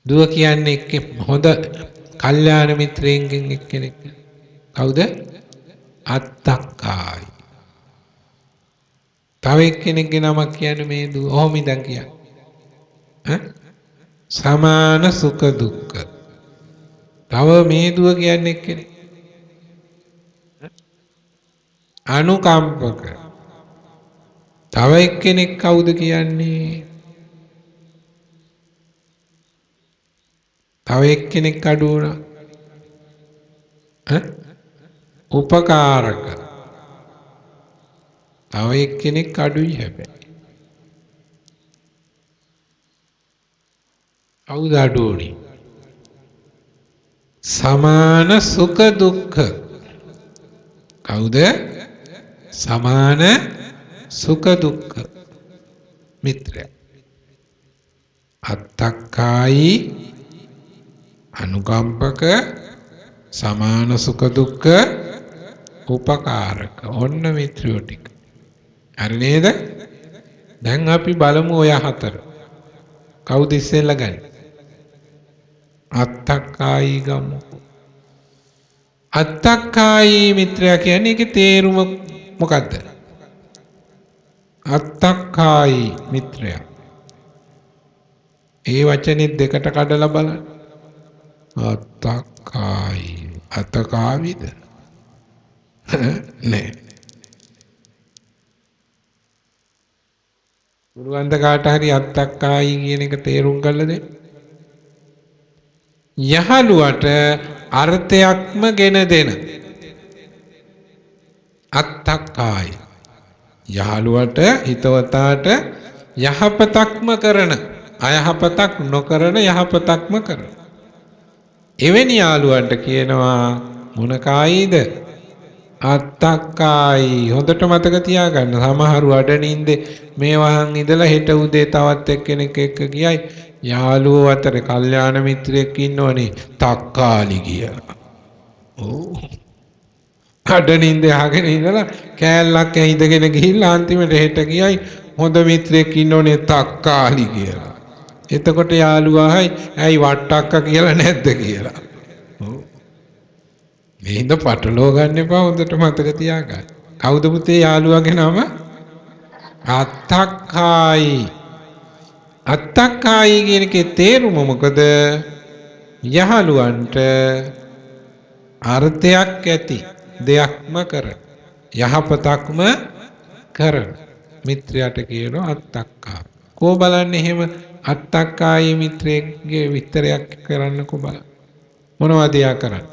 දුව කියන්නේ එක්ක හොඳ කල්යාණ මිත්‍රයෙන්ගෙන් එක්කෙනෙක්. කවුද? අත්තක්කායි. තව එක්කෙනෙක්ගේ නමක් කියන්නේ මේ දුව. ඔහොම ඉඳන් කියන්නේ. සමාන සුඛ දුක්ඛ. තව මේ දුව කියන්නේ එක්කෙනෙක්. අනුකම්පක. තව එක්කෙනෙක් කවුද කියන්නේ? තව එක්කෙනෙක් අඩු වුණා. උපකාරක. තව එක්කෙනෙක් අඩුයි හැබැයි. කවුද අඩු වුණේ? සමාන සුඛ දුක්ඛ. කවුද? සමාන සුඛ දුක්ඛ මිත්‍රය. අත්තක්කායි, අනුකම්පක, සමාන සුඛ දුක්ඛ, උපකාරක. ඔන්න මිත්‍රයෝ ටික. හරි නේද? දැන් අපි බලමු ඔය හතර. කවුද ඉස්සෙල්ලා ගන්නේ? අත්තක්කායි ගමු. අත්තක්කායි මිත්‍රයා කියන්නේ ඒකේ තේරුම මොකද්ද? අත්තක්කායි මිත්‍රයා. ඒ වචනේ දෙකට කඩලා බලන්න. අත්තක්කායි අතකාවිද? නෑ. පුරුවන්ද කාට හරි අත්තක්කායි කියන එක තේරුම් ගන්න දෙන්න. යහළුවට අර්ථයක්ම ගෙන දෙන අත්තක්කායි. යහළුවට හිතවතාට යහපතක්ම කරන අයහපතක් නොකරන යහපතක්ම කරන එවැනි යාළුවන්ට කියනවා මොන කායිද? අත්තක්කායි. හොඳට මතක තියාගන්න. සමහරු අඩනින්දේ මේ වහන් ඉඳලා හෙට උදේ තවත් එක්කෙනෙක් එක්ක ගියයි යාළුවෝ අතර කල්යාණ මිත්‍රයෙක් ඉන්නවනේ තක්කාලි කියලා. ඕ අඩනින්දේ අහගෙන ඉඳලා කෑල්ලක් ඇහිඳගෙන ගිහිල්ලා අන්තිමට හෙට ගියයි හොඳ මිත්‍රයෙක් ඉන්නෝනේ තක්කාලි කියලා. එතකොට යාළුවා ඇයි වට්ටක්ක කියලා නැද්ද කියලා. ඔව්. මේ හින්ද පටලව ගන්න එපා. හොඳට මතක තියාගන්න. කවුද පුතේ යාළුවාගේ නම? අත්තක්කායි. අත්තක්කායි කියන එකේ තේරුම මොකද? යහළුවන්ට අර්ථයක් ඇති දෙයක්ම කරන යහපතක්ම කරන මිත්‍රයාට කියනවා අත්තක්කා. කෝ බලන්නේ එහෙම අත්තක්කායි මිත්‍රයෙක්ගේ විස්තරයක් කරන්නකෝ බලන්න. මොනවද යා කරන්නේ?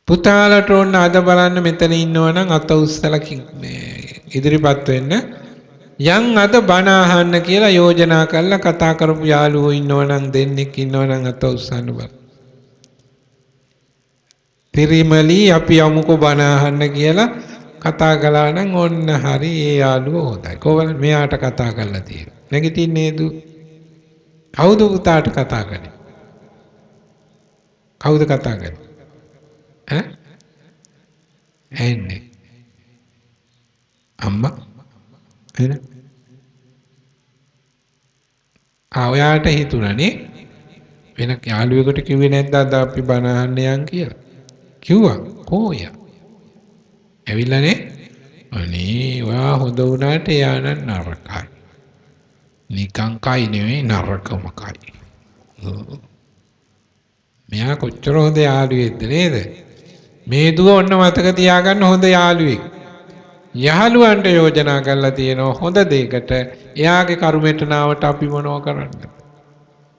පුතාලට ඕන අද බලන්න මෙතන ඉන්නවනම් අත උස්සලා ඉදිරිපත් වෙන්න. යන් අද බණ අහන්න කියලා යෝජනා කරලා කතා කරපු යාළුවෝ ඉන්නවනම් දෙන්නෙක් ඉන්නවනම් අත උස්සන්න බලන්න. පිරිමලි අපි යමුකෝ බණ අහන්න කියලා කතා කළා නම් ඔන්න හරි ඒ යාළුව හොඳයි. කොහොමද මෙයාට කතා කරලා තියෙන්නේ? නැගිටින්නේ නේද? කවුද පුතාට කතා කරන්නේ? කවුද කතා කරන්නේ? එන්නේ අම්මා එන ඔයාට හිතුණානේ වෙන යාළුවෙකුට කිව්වේ නැද්ද අද අපි බණ අහන්න යන් කියලා? කිව්වා. කොහොයා? ඇවිල්ලානේ අනේ ඔයා හොඳ වුණාට එයා නම් නරකයි. නිකං කයි නෙවෙයි නරකමකයි. මෙයා කොච්චර හොඳ යාළුවෙක්ද නේද? මේ දුව ඔන්න මතක තියාගන්න හොඳ යාළුවෙක්. යහළුවන්ට යෝජනා කරලා තියෙනවා හොඳ දෙයකට. එයාගේ කර්මයට නාවට අපි මොනව කරන්නද?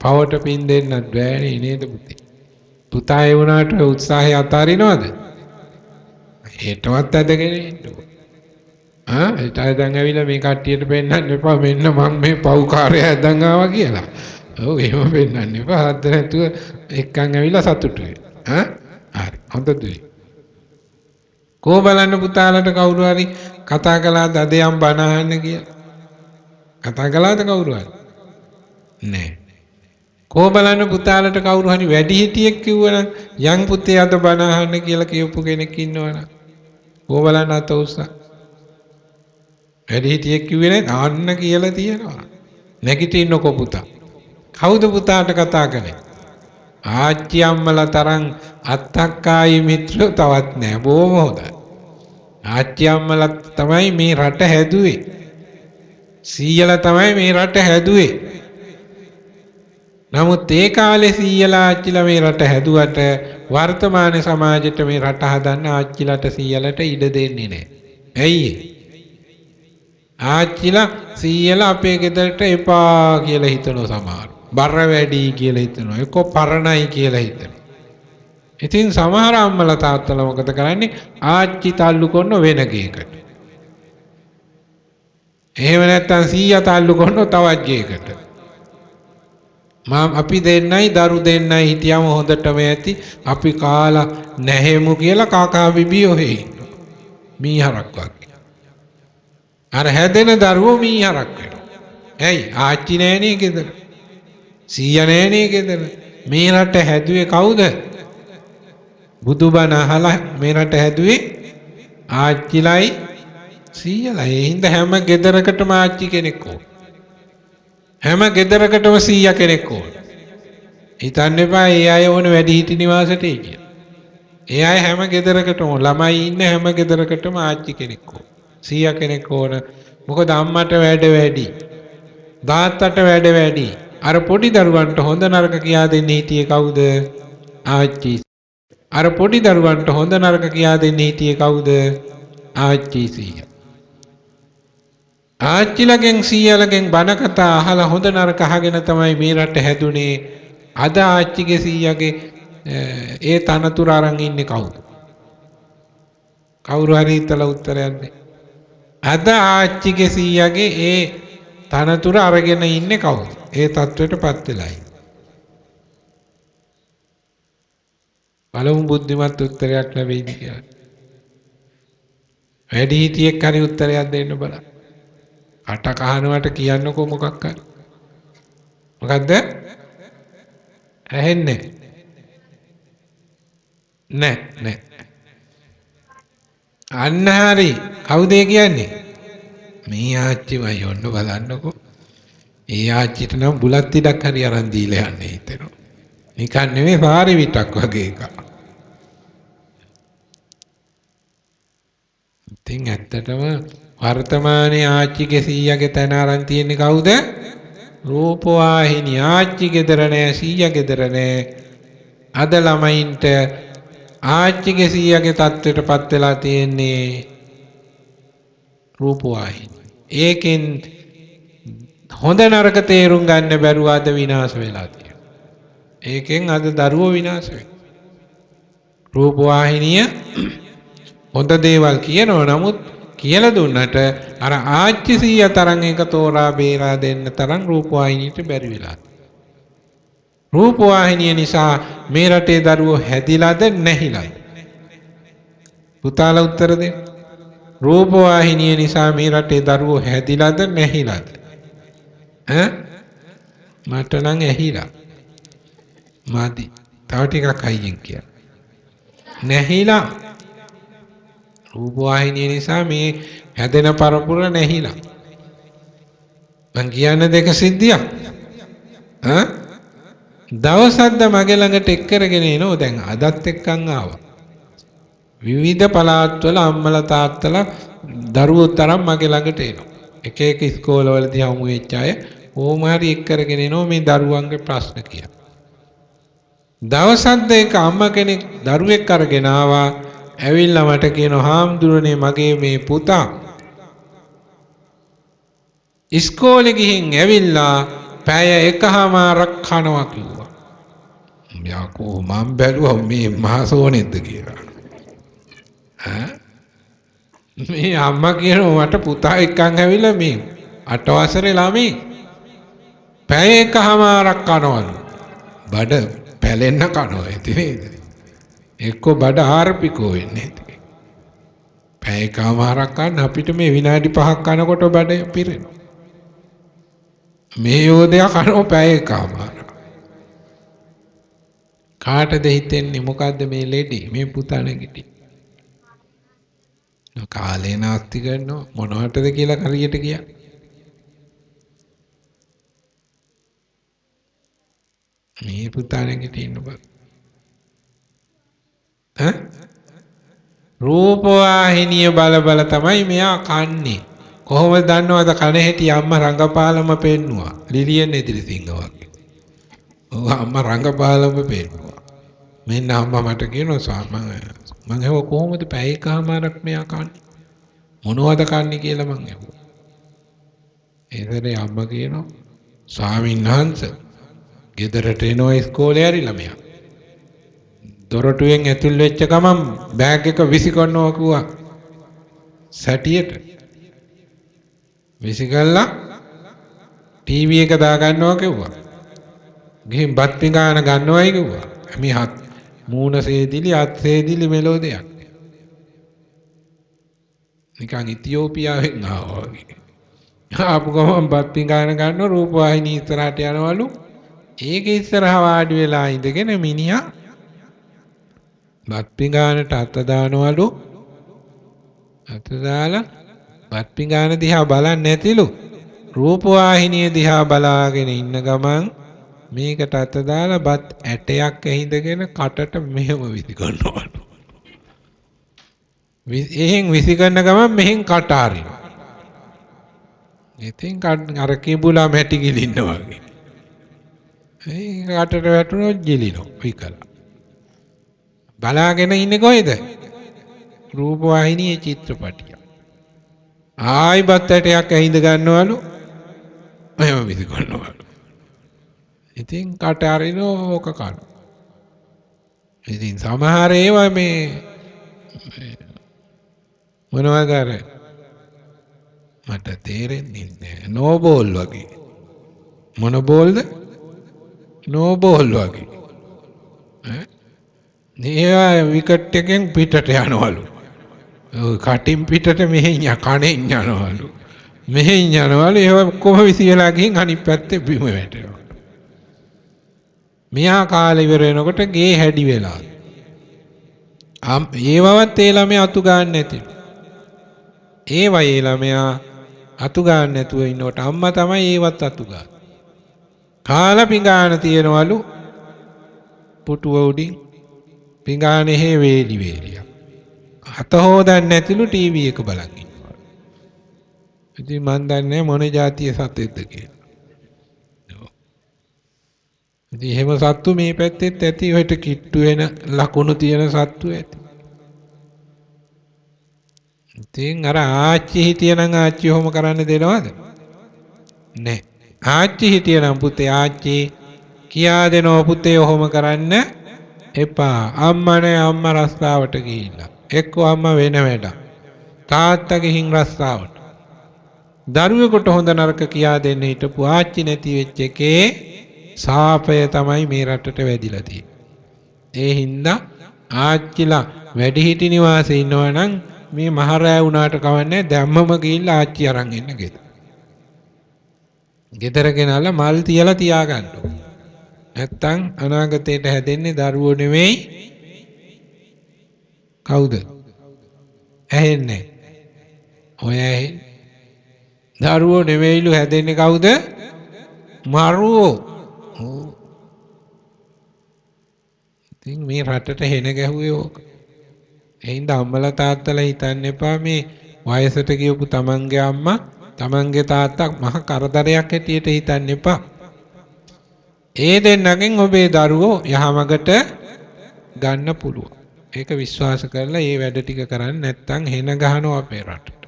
පවට පින් දෙන්නත් බෑනේ නේද පුතේ? පුතා ඒ වුණාට උත්සාහය අතාරිනවද? හෙටවත් ඇදගෙන ඉන්නකො. හෙට දැන් ඇවිල්ලා මේ කට්ටියට පෙන්නන්න එපා මෙන්න මම මේ පව්කාරය ඇදන් ආවා කියලා. ඔව් එහෙම පෙන්නන්න එපා. හද්ද නැතුව එක්කන් ඇවිල්ලා සතුටු වෙන්න. හරි හොඳද? කෝ බලන්න පුතාලට කවුරු හරි කතා කළාද අද යම් බණ අහන්න කියලා? කතා කළාද කවුරු හරි? නෑ. කෝ බලන්න පුතාලට කවුරු හරි වැඩිහිටියෙක් කිව්වනම් යම් පුතේ අද බණ අහන්න කියලා කියපු කෙනෙක් ඉන්නවනම් කෝ බලන්න අත උස්සා. වැඩිහිටියෙක් කිව්වේ නැත් අහන්න කියලා තියෙනවා. නැගිටින්නකෝ පුතා. කවුද පුතාට කතා කළේ? ආච්චි අම්මලා තරම් අත්තක්කායි මිත්‍රයෝ තවත් නෑ. බොහොම හොඳයි. ආච්චි අම්මලා තමයි මේ රට හැදුවේ. සීයලා තමයි මේ රට හැදුවේ. නමුත් ඒ කාලේ සීයලා ආච්චිලා මේ රට හැදුවට වර්තමාන සමාජයට මේ රට හදන්න ආච්චිලාට සීයලාට ඉඩ දෙන්නේ නෑ. ඇයි? ආච්චිලා සීයලා අපේ ගෙදරට එපා කියලා හිතනවා සමහර. බර වැඩි කියලා හිතනවා. එක්ක පරණයි කියලා හිතනවා. ඉතින් සමහර අම්මලා තාත්තලා මොකද කරන්නේ? ආච්චි තල්ලු කරන වෙන ගේකට. එහෙම නැත්නම් සීයා තල්ලු කරන තවත් ගේකට. අපි දෙන්නයි දරු දෙන්නයි හිටියම හොඳටම ඇති. අපි කාලා නැහෙමු කියලා කාකා බිබී ඔහේ ඉන්නවා. මීහරක් වගේ. අර හැදෙන දරුවෝ මීහරක් වෙනවා. ඇයි? ආච්චි නෑනේ ගෙදර. සීයා නෑනේ ගෙදර. මේ රට හැදුවේ කවුද? බුදුබණ අහලා මේ රට හැදුවේ ආච්චිලයි සීයලයි. ඒ හින්දා හැම ගෙදරකටම ආච්චි කෙනෙක් ඕන. හැම ගෙදරකටම සීයා කෙනෙක් ඕන. හිතන්න එපා ඒ අය ඕන වැඩිහිටි නිවාසෙට කියලා. ඒ අය හැම ගෙදරකටම ළමයි ඉන්න හැම ගෙදරකටම ආච්චි කෙනෙක් ඕන. සීයා කෙනෙක් ඕන. මොකද අම්මට වැඩ වැඩි. තාත්තට වැඩ වැඩි. අර පොඩි දරුවන්ට හොඳ නරක කියා දෙන්න හිටියේ කවුද? ආච්චි. අර පොඩි දරුවන්ට හොඳ නරක කියා දෙන්න හිටියේ කවුද? ආච්චි සීයා. ආච්චිලගෙන් සීයාලගෙන් බණ කතා අහලා හොඳ නරක අහගෙන තමයි මේ රට හැදුනේ. අද ආච්චිගේ සීයාගේ ඒ තනතුර අරන් ඉන්නේ කවුද? කවුරු හරි හිතලා උත්තරයක් දෙන්න. අද ආච්චිගේ සීයාගේ ඒ තනතුර අරගෙන ඉන්නේ කවුද? ඒ තත්වයටපත් වෙලා ඉන්නේ. බලමු බුද්ධිමත් උත්තරයක් ලැබෙයිද කියලා. වැඩි හිටියෙක් හරි උත්තරයක් දෙන්න බලන්න. අට කහනවට කියන්නකෝ මොකක් හරි. මොකද්ද? ඇහෙන්නේ නෑ. අන්න හරි. කවුද කියන්නේ? මේ ආච්චිමයි ඔන්න බලන්නකෝ. ඒ ආච්චිට නම් බුලත් ඉඩක් හරි අරන් දීලා යන්නේ හිතෙනවා. නිකන් නෙමෙයි සාරි විටක් වගේ එකක්. ඉතින් ඇත්තටම වර්තමානයේ ආච්චිගේ සීයාගේ තැන අරන් තියෙන්නේ කවුද? රූපවාහිනිය. ආච්චි ගෙදර නෑ සීයා ගෙදර නෑ. අද ළමයින්ට ආච්චිගේ සීයාගේ තත්ත්වයටපත් වෙලා තියෙන්නේ රූපවාහිනිය. ඒකෙන් හොඳ නරක තේරුම් ගන්න බැරුව අද විනාශ වෙලා තියෙනවා. ඒකෙන් අද දරුවෝ විනාශ වෙනවා. රූපවාහිනිය හොඳ දේවල් කියනවා නමුත් කියලා දුන්නට අර ආච්චි සීයා තරම් එක තෝරා බේරා දෙන්න තරම් රූපවාහිනියට බැරි වෙලා. රූපවාහිනිය නිසා මේ රටේ දරුවෝ හැදිලාද නැහිලාද? පුතාලා උත්තර දෙන්න. රූපවාහිනිය නිසා මේ රටේ දරුවෝ හැදිලාද නැහිලාද? මට නම් ඇහිලා. මාදි. තව ටිකක් අයියෙන් කියන්න. නැහිලා. රූපවාහිනිය නිසා මේ හැදෙන පරපුර නැහිලා. මං කියන්න දෙක සිද්ධියක්. දවසක්ද මගේ ළඟට එක් කරගෙන එනෝ දැන් අදත් එක්කන් ආවා. විවිධ පළාත්වල අම්මලා තාත්තලා දරුවෝ තරම් මගේ ළඟට එනවා. එක එක ඉස්කෝලවලදී හමු වෙච්ච අය ඕම හරි එක් කරගෙන එනවා මේ දරුවන්ගේ ප්‍රශ්න කියලා. දවසක් දෙක අම්මා කෙනෙක් දරුවෙක් අරගෙන ආවා. ඇවිල්ලා මට කියනවා හාමුදුරනේ මගේ මේ පුතා ඉස්කෝලේ ගිහින් ඇවිල්ලා පැය එකමාරක් කනවා කිව්වා. යකෝ මම බැලුවා මේ මහසෝනෙද්ද කියලා. මේ අම්මා කියනවා මට පුතා එක්කන් ඇවිල්ලා මේ 8 වසරේ ළමයි පැය එකමාරක් කනවලු. බඩ පැලෙන්න කනවා ඉතින් එක්ක බඩ ආරපිකෝ වෙන්නේ. පැය එකමාරක් කන්න අපිට මේ විනාඩි 5ක් කනකොට බඩ පිරෙනවා. මේ යෝධයා කනෝ පැය එකමාරක්. කාටද හිතෙන්නේ මොකද්ද මේ ලෙඩේ මේ පුතා නැගිටි? කාලේ නාස්ති කරනවා මොනවටද කියලා හරියට කියන්න. මේ පුතා නැගිටින්න බෑ. රූපවාහිනිය බල තමයි මෙයා කන්නේ. කොහොමද දන්නවද කන හැටි අම්මා රංගපාලම පෙන්නුවා. ලිලියන් එදිරිසිංහ වගේ. ඔව් අම්මා රංගපාලම පෙන්නුවා. මෙන්න අම්මා මට කියනවා මම හෙව කොහොමද පැය එකමාරක් මෙයා කන්නේ? මොනවද කන්නේ කියලා මං ඇහුවා. ඒතරේ අම්මා කියනවා ස්වාමීන් වහන්සේ ගෙදරට එනවා ඉස්කෝලේ ඇරිලා මෙයා. දොරටුවෙන් ඇතුල් වෙච්ච ගමන් බෑග් එක විසිකරනවා කිව්වා. සැටියට විසිකල්ලා ටීවී එක දා ගන්නවා කිව්වා. ගිහින් බත් පිඟාන ගන්නවයි කිව්වා. මේ මූණ සේදිලි අත් සේදිලි මෙලෝ දෙයක්. නිකන් ඉතියෝපියාවෙන් ආවා වගේ. ආපු ගමන් බත් පිඟාන ගන්න රූපවාහිනිය ඉස්සරහට යනවලු. ඒක ඉස්සරහ වාඩි වෙලා ඉඳගෙන මිනිහා බත් පිඟානට අත දානවලු. අත දාලා බත් පිඟාන දිහා බලන්නේ නැතිලු. රූපවාහිනිය දිහා බලාගෙන ඉන්න ගමන් මේකට අත දාලා බත් ඇටයක් ඇහිඳගෙන කටට මෙහෙම විසි කරනවලු. එහෙන් විසි කරන ගමන් මෙහෙන් කට අරිනවා. ඉතින් අර කිඹුලා මැටි ගිලින්න වගේ. ඒ කටට වැටුණොත් ගිලිනවා විකලා. බලාගෙන ඉන්නේ කොහෙද? රූපවාහිනියේ චිත්‍රපටිය. ආයි බත් ඇටයක් ඇහිඳ ගන්නවලු. එහෙම විසි කරනවලු. ඉතින් කට අරිනෝ ඕක කන. ඉතින් සමහර ඒවා මේ මොනවද අර මට තේරෙන්නේ නැහැ. නෝබෝල් වගේ. මොන බෝල්ද? නෝබෝල් වගේ. ඒවා විකට් එකෙන් පිටට යනවලු. කටින් පිටට මෙහෙන් කණෙන් යනවලු. මෙහෙන් යනවලු. ඒවා කොහොම විසියලා ගිහින් අනිත් පැත්තේ බිම වැටෙනවා. මෙහා කාලේ ඉවර වෙනකොට ගේ හැඩි වෙලා. ඒවවත් ඒ ළමයා අතු ගන්න නැති. ඒවා ඒ ළමයා අතු ගන්න නැතුව ඉන්නකොට අම්මා තමයි ඒවත් අතු ගන්න. කාලා පිඟාන තියනවලු පුටුව උඩින් පිඟානේ හේ වේලි වේලිය. අත හොදන්නේ නැතිලු ටීවී එක බලන් ඉන්නවා. ඉතින් මන් දන්නේ මොන જાතිය සතෙක්ද කියලා. ඉතින් එහෙම සත්තු මේ පැත්තෙත් ඇති. ඔයට කිට්ටු වෙන ලකුණු තියෙන සත්තු ඇති. ඉතින් අර ආච්චි හිටියනම් ආච්චි ඔහොම කරන්න දෙනවද? නැහැ. ආච්චි හිටියනම් පුතේ ආච්චි කියා දෙනවා පුතේ ඔහොම කරන්න එපා. අම්මා නේ අම්මා රස්තාවට ගිහිල්ලා. එක්කෝ අම්මා වෙන වැඩක්. තාත්තා ගිහින් රස්තාවට. දරුවෙකුට හොඳ නරක කියා දෙන්න හිටපු ආච්චි නැති වෙච්ච එකේ සාපය තමයි මේ රටට වැදිලා තියෙන්නේ. ඒ හින්දා ආච්චිලා වැඩිහිටි නිවාසේ ඉන්නවා නම් මේ මහරෑ වුණාට කවන්නේ දැම්මම ගිහිල්ලා ආච්චි අරන් එන්න ගෙදර. ගෙදර ගෙනල්ලා මල් තියලා තියාගන්න ඕන. නැත්තම් අනාගතයට හැදෙන්නේ දරුවෝ නෙවෙයි කවුද? ඇහෙන්නේ. ඔය දරුවෝ නෙවෙයිලු හැදෙන්නේ කවුද? මරුවෝ. ඉතින් මේ රටට හෙන ගැහුවේ ඕක. එහෙනම් අම්මලා තාත්තලා හිතන්න එපා මේ වයසට ගියපු තමන්ගේ අම්මා තමන්ගේ තාත්තා මහ කරදරයක් හැටියට හිතන්න එපා. ඒ දෙන්නගෙන් ඔබේ දරුවෝ යහමගට ගන්න පුළුවන්. ඒක විශ්වාස කරලා මේ වැඩ ටික කරන්නේ නැත්නම් හෙන ගහනවා අපේ රටට.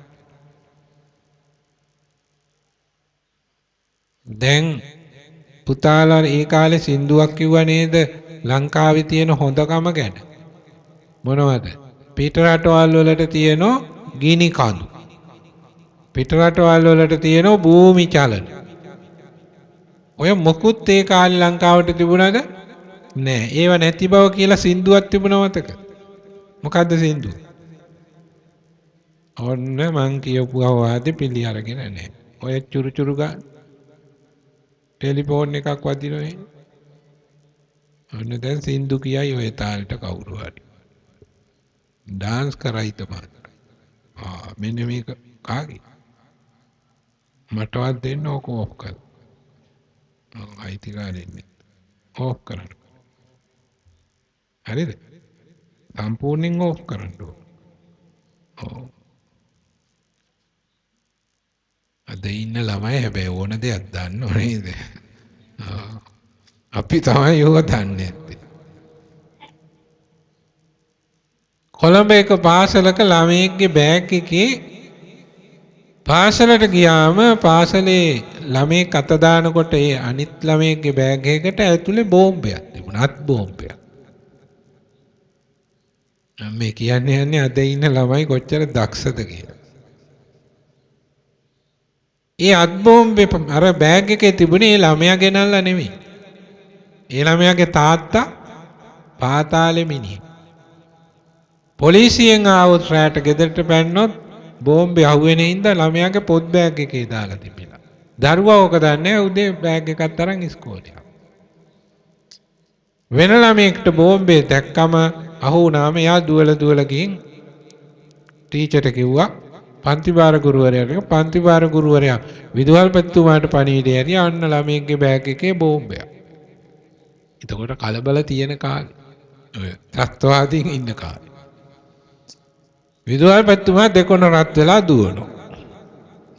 දැන් පුතාලා ඒ කාලේ සින්දුවක් කිව්වා නේද ලංකාවේ තියෙන හොඳකම ගැන? මොනවද? පිටරටවල් වලට තියෙන ගිනි කඳු. පිටරටවල් වලට තියෙන භූමි චලන. ඔය මොකුත් ඒ කාලේ ලංකාවට තිබුණාද? නෑ. ඒව නැති බව කියලා සින්දුවක් තිබුණා මතක. මොකද්ද සින්දුව? ඔන්න මං කියපු අවවාදෙ පිළි අරගෙන නෑ. ඔය චුරු චුරු ගන්න ටෙලිෆෝන් එකක් වදිනවනේ. ඔන්න දැන් සින්දු කියයි ඔය තාලෙට කවුරු හරි. ඩාන්ස් කරයි තමයි. මෙන්න මේක කාගේ? මටවත් දෙන්න ඕක ඕෆ් කර. අයිතිකාරයෙන්නේ. ඕෆ් කරන්න. හරිද? සම්පූර්ණයෙන් ඕෆ් කරන්න ඕන. අද ඉන්න ළමයි හැබැයි ඕන දෙයක් දන්නව නේද? අපි තමයි යෝග දන්නේ නැත්තේ. කොළඹ එක පාසලක ළමයෙක්ගේ බෑග් එකේ පාසලට ගියාම පාසලේ ළමයෙක් අත දානකොට ඒ අනිත් ළමයෙක්ගේ බෑග් එකකට ඇතුලේ බෝම්බයක් තිබුණා. අත් බෝම්බයක්. මේ කියන්නේ අද ඉන්න ළමයි කොච්චර දක්ෂද කියලා. ඒ අත් බෝම්බේ අර බෑග් එකේ තිබුණේ ඒ ළමයා ගෙනල්ලා නෙමෙයි. ඒ ළමයාගේ තාත්තා පාතාලෙ මිනිහෙක්. පොලිසියෙන් ආවොත් රැට ගෙදරට පැන්නොත් බෝම්බේ අහුවෙන හින්දා ළමයාගේ පොත් බෑග් එකේ දාලා තිබිලා. දරුවා ඕක දන්නේ උදේ බෑග් එකක් තරම් ඉස්කෝලේ. වෙන ළමයෙක්ට බෝම්බේ දැක්කම අහු වුණාම එයා දුවල ගිහින් ටීචර්ට කිව්වා පන්ති භාර ගුරුවරයාට පන්ති භාර ගුරුවරයා විදුහල්පතිතුමාට පණිවිඩය ඇරියා අන්න ළමයින්ගේ බෑග් එකේ බෝම්බයක්. එතකොට කලබල තියෙන කාලේ. ඔය ත්‍රස්තවාදීන් ඉන්න කාලේ. විදුහල්පතිතුමා දෙකොන රත් වෙලා දුවනවා.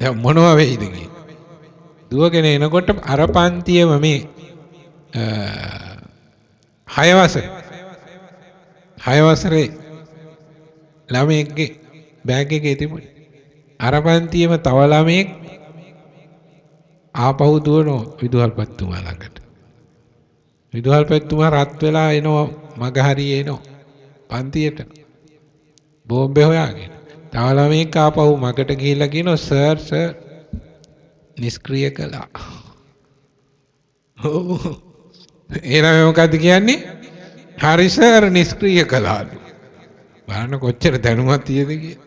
දැන් මොනවා වෙයිද කියලා. දුවගෙන එනකොට අර පන්තියේම මේ 6 වසරේ ළමයෙක්ගේ බෑග් එකේ තිබුණේ. අර පන්තියේම තව ළමයෙක් ආපහු දුවනවා විදුහල්පතිතුමා ළඟට. විදුහල්පතිතුමා රත් වෙලා එනවා මග හරිය එනවා පන්තියට. බෝම්බේ හොයාගෙන. තව ළමයෙක් ආපහු මගට ගිහිල්ලා කියනවා සර් නිෂ්ක්‍රිය කළා. එහෙනම් මොකද්ද කියන්නේ? හරි සර් නිෂ්ක්‍රිය කළාලු. බලන්න කොච්චර දැනුමක් තියෙද කියලා.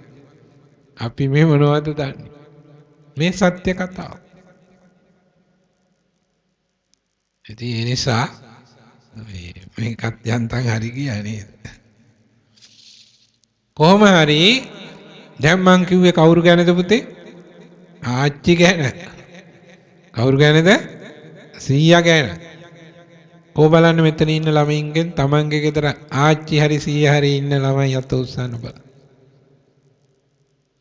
අපි මේ මොනවද දන්නේ? මේ සත්‍ය කතාව. ඉතින් ඒ නිසා මේකත් යන්තම් හරි ගියා නේද? කොහොම හරි දැන් මං කිව්වේ කවුරු ගැනද පුතේ? ආච්චි ගැන. කවුරු ගැනද? සීයා ගැන. කො බලන්න මෙතන ඉන්න ළමයින්ගෙන් තමන්ගේ ගෙදර ආච්චි හරි සීයා හරි ඉන්න ළමයි අත උස්සන්න බල.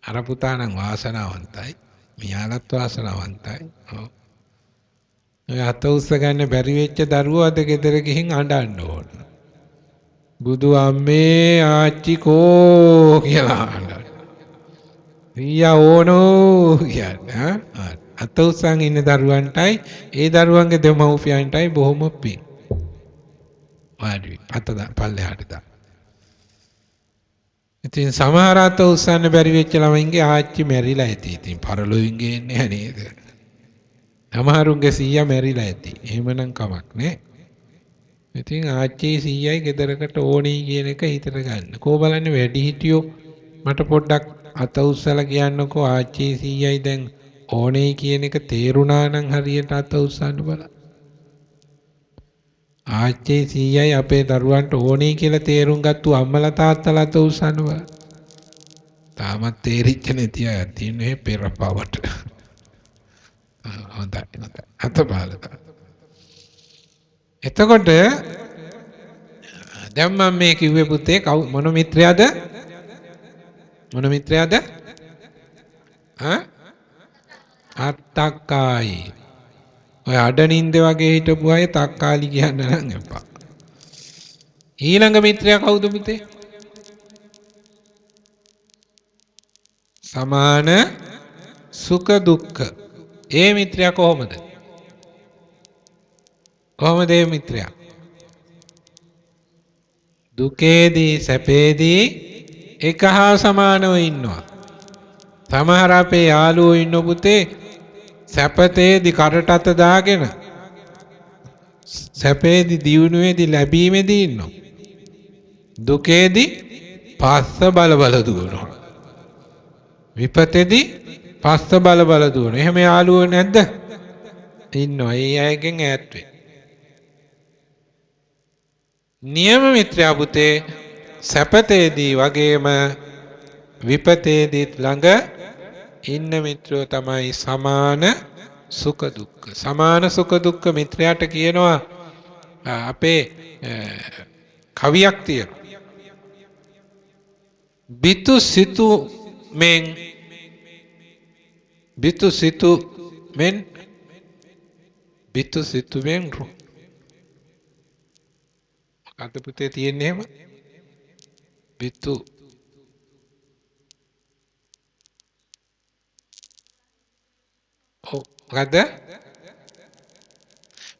අර පුතා නම් වාසනාවන්තයි. මෙයාලත් වාසනාවන්තයි. ඔව්. ඔය අත උස්ස ගන්න බැරි වෙච්ච දරුවෝ අද ගෙදර ගිහින් අඬන්න ඕන. බුදු අම්මේ ආච්චි කෝ කියලා අඬන. සීයා ඕනෝ කියන්නේ අත උස්සන් ඉන්න දරුවන්ටයි ඒ දරුවන්ගේ දෙමව්පියන්ටයි බොහොම පිං. වාඩි පල්ලෙහාට දා. ඉතින් සමහර අත උස්සන්න බැරි වෙච්ච ළමයින්ගේ ආච්චි මැරිලා ඇති. ඉතින් පරලොවින් ගේන්නේ නේද? සමහරුන්ගේ සීයා මැරිලා ඇති. එහෙමනම් කමක් නෑ. ඉතින් ආච්චි සීයයි ගෙදරකට ඕනේ කියන එක හිතට ගන්න. කෝ බලන්නේ වැඩි හිටියෝ මට පොඩ්ඩක් අත උස්සලා කියන්නකෝ ආච්චි සීයයි දැන් ඕනේ කියන එක තේරුණා නම් හරියට අත උස්සන්න බලන්න. ආච්චි සීයයි අපේ දරුවන්ට ඕනේ කියලා තේරුම් ගත්තු අම්මලා තාත්තලා අත උස්සන්න බලන්න. තාමත් තේරිච්ච නැති අය තියෙන්නේ පෙරපවට. හොඳයි අත බලන්න. එතකොට දැන් මම මේ කිව්වේ පුතේ මොන මිත්‍රයාද? මොන මිත්‍රයාද? අත්තක්කායි. ඔය අඩනින්ද වගේ හිටපු අය තක්කාලි කියන්න නම් එපා. ඊළඟ මිත්‍රයා කවුද පුතේ? සමාන සුඛ දුක්ඛ. ඒ මිත්‍රයා කොහොමද? කොහොමද ඒ මිත්‍රයා? දුකේදී සැපේදී එක හා සමානව ඉන්නවා. සමහර අපේ යාළුවෝ ඉන්න පුතේ සැපතේදී කරට අත දාගෙන සැපේදී දියුණුවේදී ලැබීමේදී ඉන්නවා. දුකේදී පස්ස බල බල දුවනවා. විපතේදී පස්ස බල බල දුවනවා. එහෙම යාළුවෝ නැද්ද? ඉන්නවා. ඒ අයගෙන් ඈත් වෙන්න. නියම මිත්‍රයා පුතේ සැපතේදී වගේම විපතේදීත් ළඟ ඉන්න මිත්‍රයෝ තමයි සමාන සුඛ දුක්ඛ. සමාන සුඛ දුක්ඛ මිත්‍රයාට කියනවා අපේ කවියක් තියෙනවා. බිතු සිතු මෙන් බිතු සිතු මෙන් මොකද්ද පුතේ තියෙන්නේ එහෙම? බිතු මොකද්ද?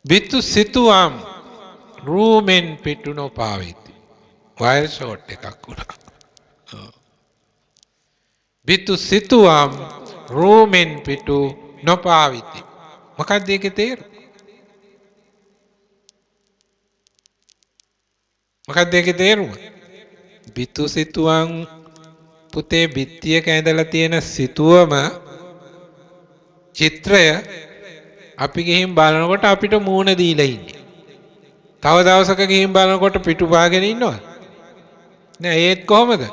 බිතු සිතුවම් රූමෙන් පිටු නොපාවිති. වයර් ෂෝට් එකක් වුණා. බිතු සිතුවම් රූමෙන් පිටු නොපාවිති. මොකක්ද ඒකේ තේරුම? මොකක්ද ඒකේ තේරුම? බිතු සිතුවම් පුතේ බිත්තියක ඇඳලා තියෙන සිතුවම චිත්‍රය අපි ගිහින් බලනකොට අපිට මූණ දීලා ඉන්නේ. තව දවසක ගිහින් බලනකොට පිටු පාගෙන ඉන්නවා. නෑ ඒත් කොහමද?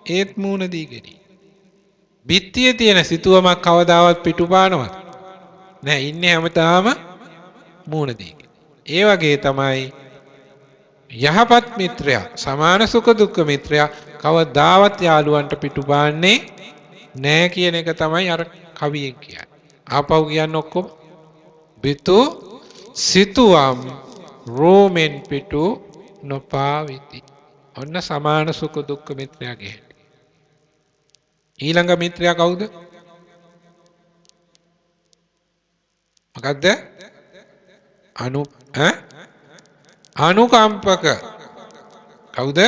ඒත් මූණ දීගෙන. බිත්තියේ තියෙන සිතුවමක් කවදාවත් පිටුපානවත් නෑ. ඉන්නේ හැමදාම මූණ දීගෙන. ඒ වගේ තමයි යහපත් මිත්‍රයා, සමාන සුඛ දුක්ඛ මිත්‍රයා කවදාවත් යාළුවන්ට පිටුපාන්නේ නෑ කියන එක තමයි අර කවියෙන් කියන්නේ. ආපහු කියන්න ඔක්කොම බිතු සිතුවම් රෝමෙන් පිටු නොපාවිති. ඔන්න සමාන සුඛ දුක්ඛ මිත්‍රයාගේ හැටි. ඊළඟ මිත්‍රයා කවුද? මොකද්ද? අනුකම්පක. කවුද?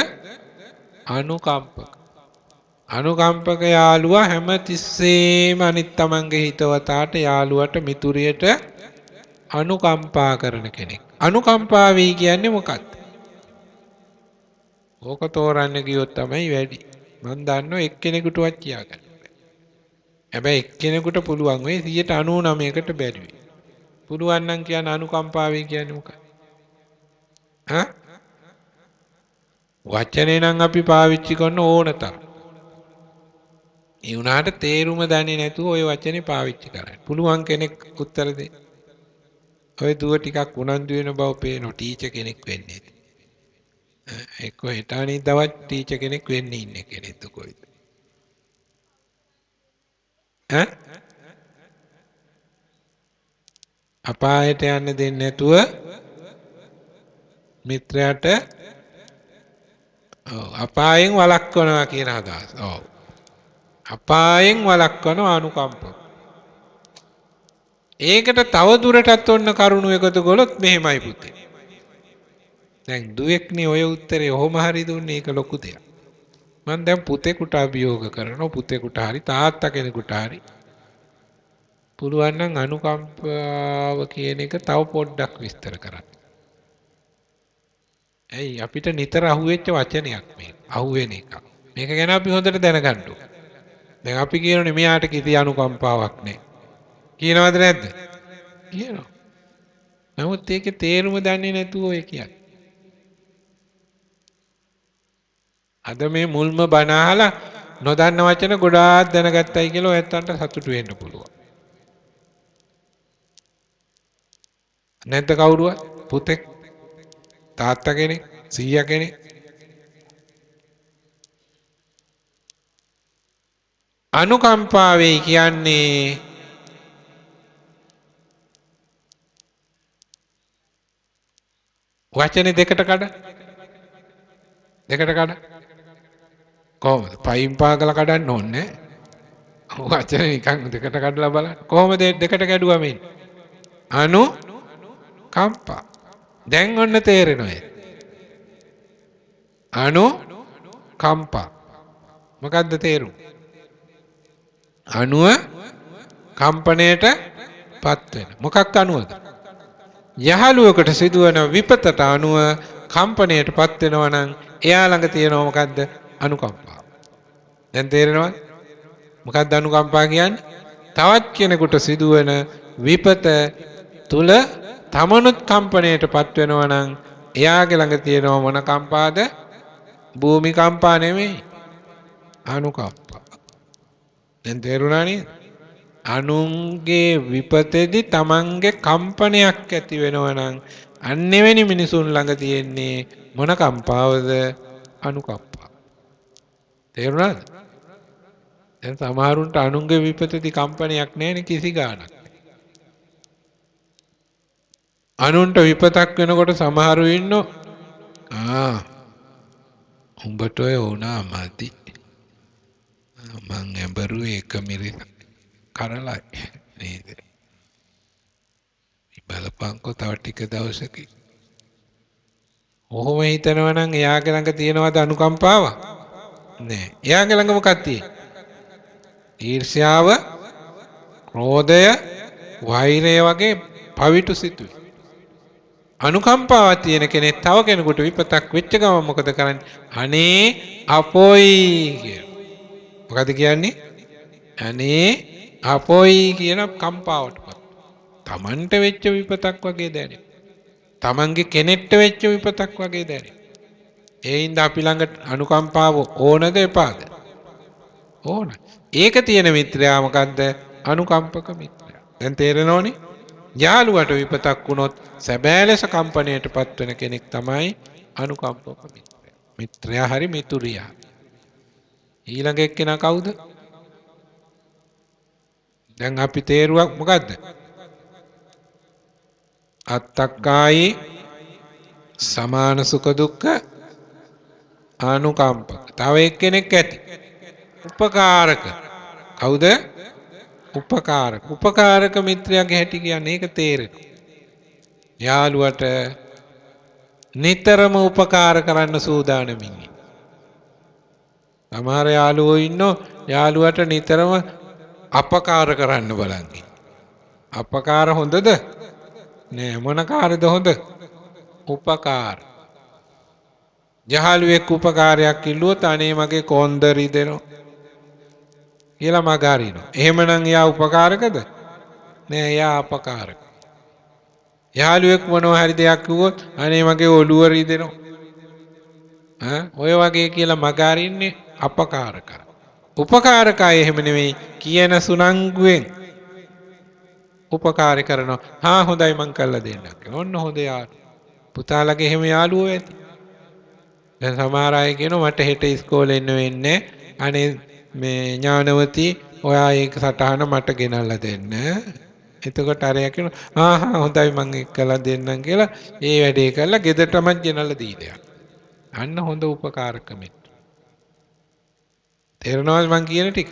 අනුකම්පක. අනුකම්පක යාළුවා හැම තිස්සෙම අනිත් තමන්ගේ හිතවතාට යාළුවට මිතුරියට අනුකම්පා කරන කෙනෙක්. අනුකම්පා වෙයි කියන්නේ මොකක්ද? ඕක තෝරන්න ගියොත් තමයි වැඩි. මම දන්නවා එක්කෙනෙකුටවත් කියාගන්න බෑ. හැබැයි එක්කෙනෙකුට පුළුවන් වෙයි 99%කට බැරි වෙයි. පුළුවන් නම් කියන අනුකම්පා වෙයි කියන්නේ මොකක්ද? වචනේ නම් අපි පාවිච්චි කරන ඕනතරම්. ඒ උනාට තේරුම දන්නේ නැතුව ওই වචනේ පාවිච්චි කරන්න. පුළුවන් කෙනෙක් උත්තර දෙන්න. ඔය දුව ටිකක් උනන්දු වෙන බව පේන ටීචර් කෙනෙක් වෙන්නේ. එක්ක හෙට අනිද්දාවත් ටීචර් කෙනෙක් වෙන්න ඉන්නේ කෙනෙක්ද කොයිද? අපායට යන්න දෙන්නේ නැතුව මිත්‍රයාට අපායෙන් වළක්වනවා කියන අදහස. ඔව්. අපායෙන් වළක්වන අනුකම්පක. ඒකට තව දුරටත් ඔන්න කරුණු එකතු කළොත් මෙහෙමයි පුතේ. දැන් දුවෙක්නේ ඔය උත්තරේ ඔහොම හරි දුන්නේ. ඒක ලොකු දෙයක්. මම දැන් පුතේකට අභියෝග කරනවා. පුතේකට හරි තාත්තා කෙනෙකුට හරි පුළුවන් නම් අනුකම්පාව කියන එක තව පොඩ්ඩක් විස්තර කරන්න. ඇයි අපිට නිතර අහුවෙච්ච වචනයක් මේක. අහුවෙන එක. මේක ගැන අපි හොඳට දැනගන්න ඕනේ. දැන් අපි කියනෝනේ මෙයාට කිසි අනුකම්පාවක් නැහැ. කියනවද නැද්ද? කියනවා. නමුත් ඒකේ තේරුම දන්නේ නැතුව ඔය කියන්නේ. අද මේ මුල්ම බණ අහලා නොදන්න වචන ගොඩාක් දැනගත්තයි කියලා ඔයත්තන්ට සතුටු වෙන්න පුළුවන්. නැද්ද කවුරුවත්? පුතෙක්, තාත්තා කෙනෙක්, සීයා කෙනෙක්. අනුකම්පාවයි කියන්නේ වචනේ දෙකට කඩ. කොහොමද? පයින් පාගලා කඩන්න ඕනේ. වචනේ නිකන් දෙකට කඩලා බලන්න. කොහොමද දෙකට කැඩුවා මේ? අනුකම්පා. දැන් ඔන්න තේරෙනවා. අනුකම්පා. මොකද්ද තේරුම? අණුව කම්පණයට පත් වෙන. මොකක් අණුවද? යහළුවකට සිදුවන විපතට අණුව කම්පණයට පත් වෙනවා නම් එයා ළඟ තියෙනවා මොකද්ද? අනුකම්පාව. දැන් තේරෙනවද? මොකක්ද අනුකම්පා කියන්නේ? තවත් කෙනෙකුට සිදුවන විපත තුල තමනුත් කම්පණයට පත් වෙනවා නම් එයාගේ ළඟ තියෙනවා මොන කම්පාද? භූමි කම්පා නෙමෙයි. අනුකම්පා. දැන් තේරුණා නේද? අනුන්ගේ විපතේදී තමන්ගේ කම්පනයක් ඇති වෙනවා නම් අන්නෙවෙනි මිනිසුන් ළඟ තියෙන්නේ මොන කම්පාවද? අනුකම්පා. තේරුණාද? දැන් සමහරුන්ට අනුන්ගේ විපතේදී කම්පනයක් නැහැනේ කිසි ගාණක්. අනුන්ට විපතක් වෙනකොට සමහරු ඉන්නෝ උඹට ඔය වුණා මදි. මං ඇඹරුවේ එක මිරිස් කරලයි නේද? බලපංකෝ තව ටික දවසකින්. ඔහොම හිතනවා නම් එයාගේ ළඟ තියෙනවද අනුකම්පාව? නෑ. එයාගේ ළඟ මොකක්ද තියෙන්නේ? ඊර්ෂ්‍යාව, ක්‍රෝධය, වෛරය වගේ පවිතු සිතුවිලි. අනුකම්පාවක් තියෙන කෙනෙක් තව කෙනෙකුට විපතක් වෙච්ච ගමන් මොකද කරන්නේ? අනේ අපොයි කියන. මොකද කියන්නේ? අනේ අපොයි කියන කම්පාවටපත්. තමන්ට වෙච්ච විපතක් වගේ දැනෙන. තමන්ගේ කෙනෙක්ට වෙච්ච විපතක් වගේ දැනෙන. ඒ හින්දා අපි ළඟ අනුකම්පාව ඕනද එපාද? ඕන. ඒක තියෙන මිත්‍රයා මොකද්ද? අනුකම්පක මිත්‍රයා. දැන් තේරෙනවනේ? යාළුවට විපතක් වුණොත් සැබෑ ලෙස කම්පණයට පත්වෙන කෙනෙක් තමයි අනුකම්පක මිත්‍රයා. මිත්‍රයා හරි මිතුරියා. ඊළඟ එක්කෙනා කවුද? දැන් අපි තේරුවක් මොකද්ද? අත්තක්කායි සමාන සුඛ දුක්ඛ අනුකම්පක. තව එක්කෙනෙක් ඇති. උපකාරක. කවුද? උපකාරක. උපකාරක මිත්‍රයාගේ හැටි කියන්නේ ඒක තේරෙනවා. යාළුවට නිතරම උපකාර කරන්න සූදානමින් ඉන්න. සමහර යාළුවෝ ඉන්නෝ යාළුවට නිතරම අපකාර කරන්න බලන් ඉන්න. අපකාර හොඳද? නෑ මොන කාර්යද හොඳ? උපකාර. යහළුවෙක් උපකාරයක් ඉල්ලුවොත් අනේ මගේ කොන්දරි දෙනවා කියලා මග අරිනවා. එහෙමනම් එයා උපකාරකද? නෑ එයා අපකාරක. යහළුවෙක් මොනවා හරි දෙයක් කිව්වොත් අනේ මගේ ඔළුව රිදෙනවා. ඔය වගේ කියලා මග අරින්නේ අපකාරක. උපකාරකය එහෙම නෙවෙයි කියන සුනංගුවෙන් උපකාර කරනවා. හා හොඳයි මං කළා දෙන්නම් කියලා. ඔන්න හොඳ යාළුවෝ. පුතාලගේ එහෙම යාළුවෝ ඇති. දැන් සමහර අය කියනවා මට හෙට ඉස්කෝලේ එන්න වෙන්නේ. අනේ මේ ඥානවති ඔයා ඒක සටහන මට ගෙනල්ලා දෙන්න. එතකොට අරයා කියනවා හොඳයි මං එක්කලා දෙන්නම් කියලා ඒ වැඩේ කරලා ගෙදරටම ගෙනල්ලා දීලා. අන්න හොඳ උපකාරක මිත්‍ර. තේරෙනවද මං කියන ටික?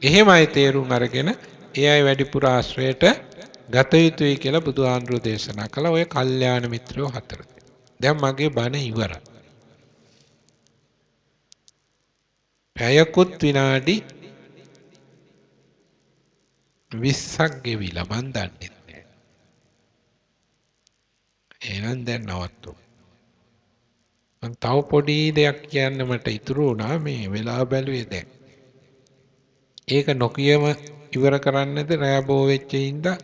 එහෙමයි තේරුම් අරගෙන ඒ අය වැඩිපුර ආශ්‍රයයට ගත යුතුයි කියලා බුදුහාමුදුරෝ දේශනා කළා. ඔය කල්යාණ මිත්‍රයෝ හතර. දැන් මගේ බණ ඉවරයි. පැයකුත් විනාඩි 20ක් ගෙවිලා මන් දන්නේ නැහැ. එහෙනම් දැන් නවත්තුමු. මං තව පොඩි දෙයක් කියන්න මට ඉතුරු වුණා මේ වෙලාව බැලුවේ දැන්. ඒක නොකියම ඉවර කරන්නද රෑ බෝ වෙච්ච ඉඳා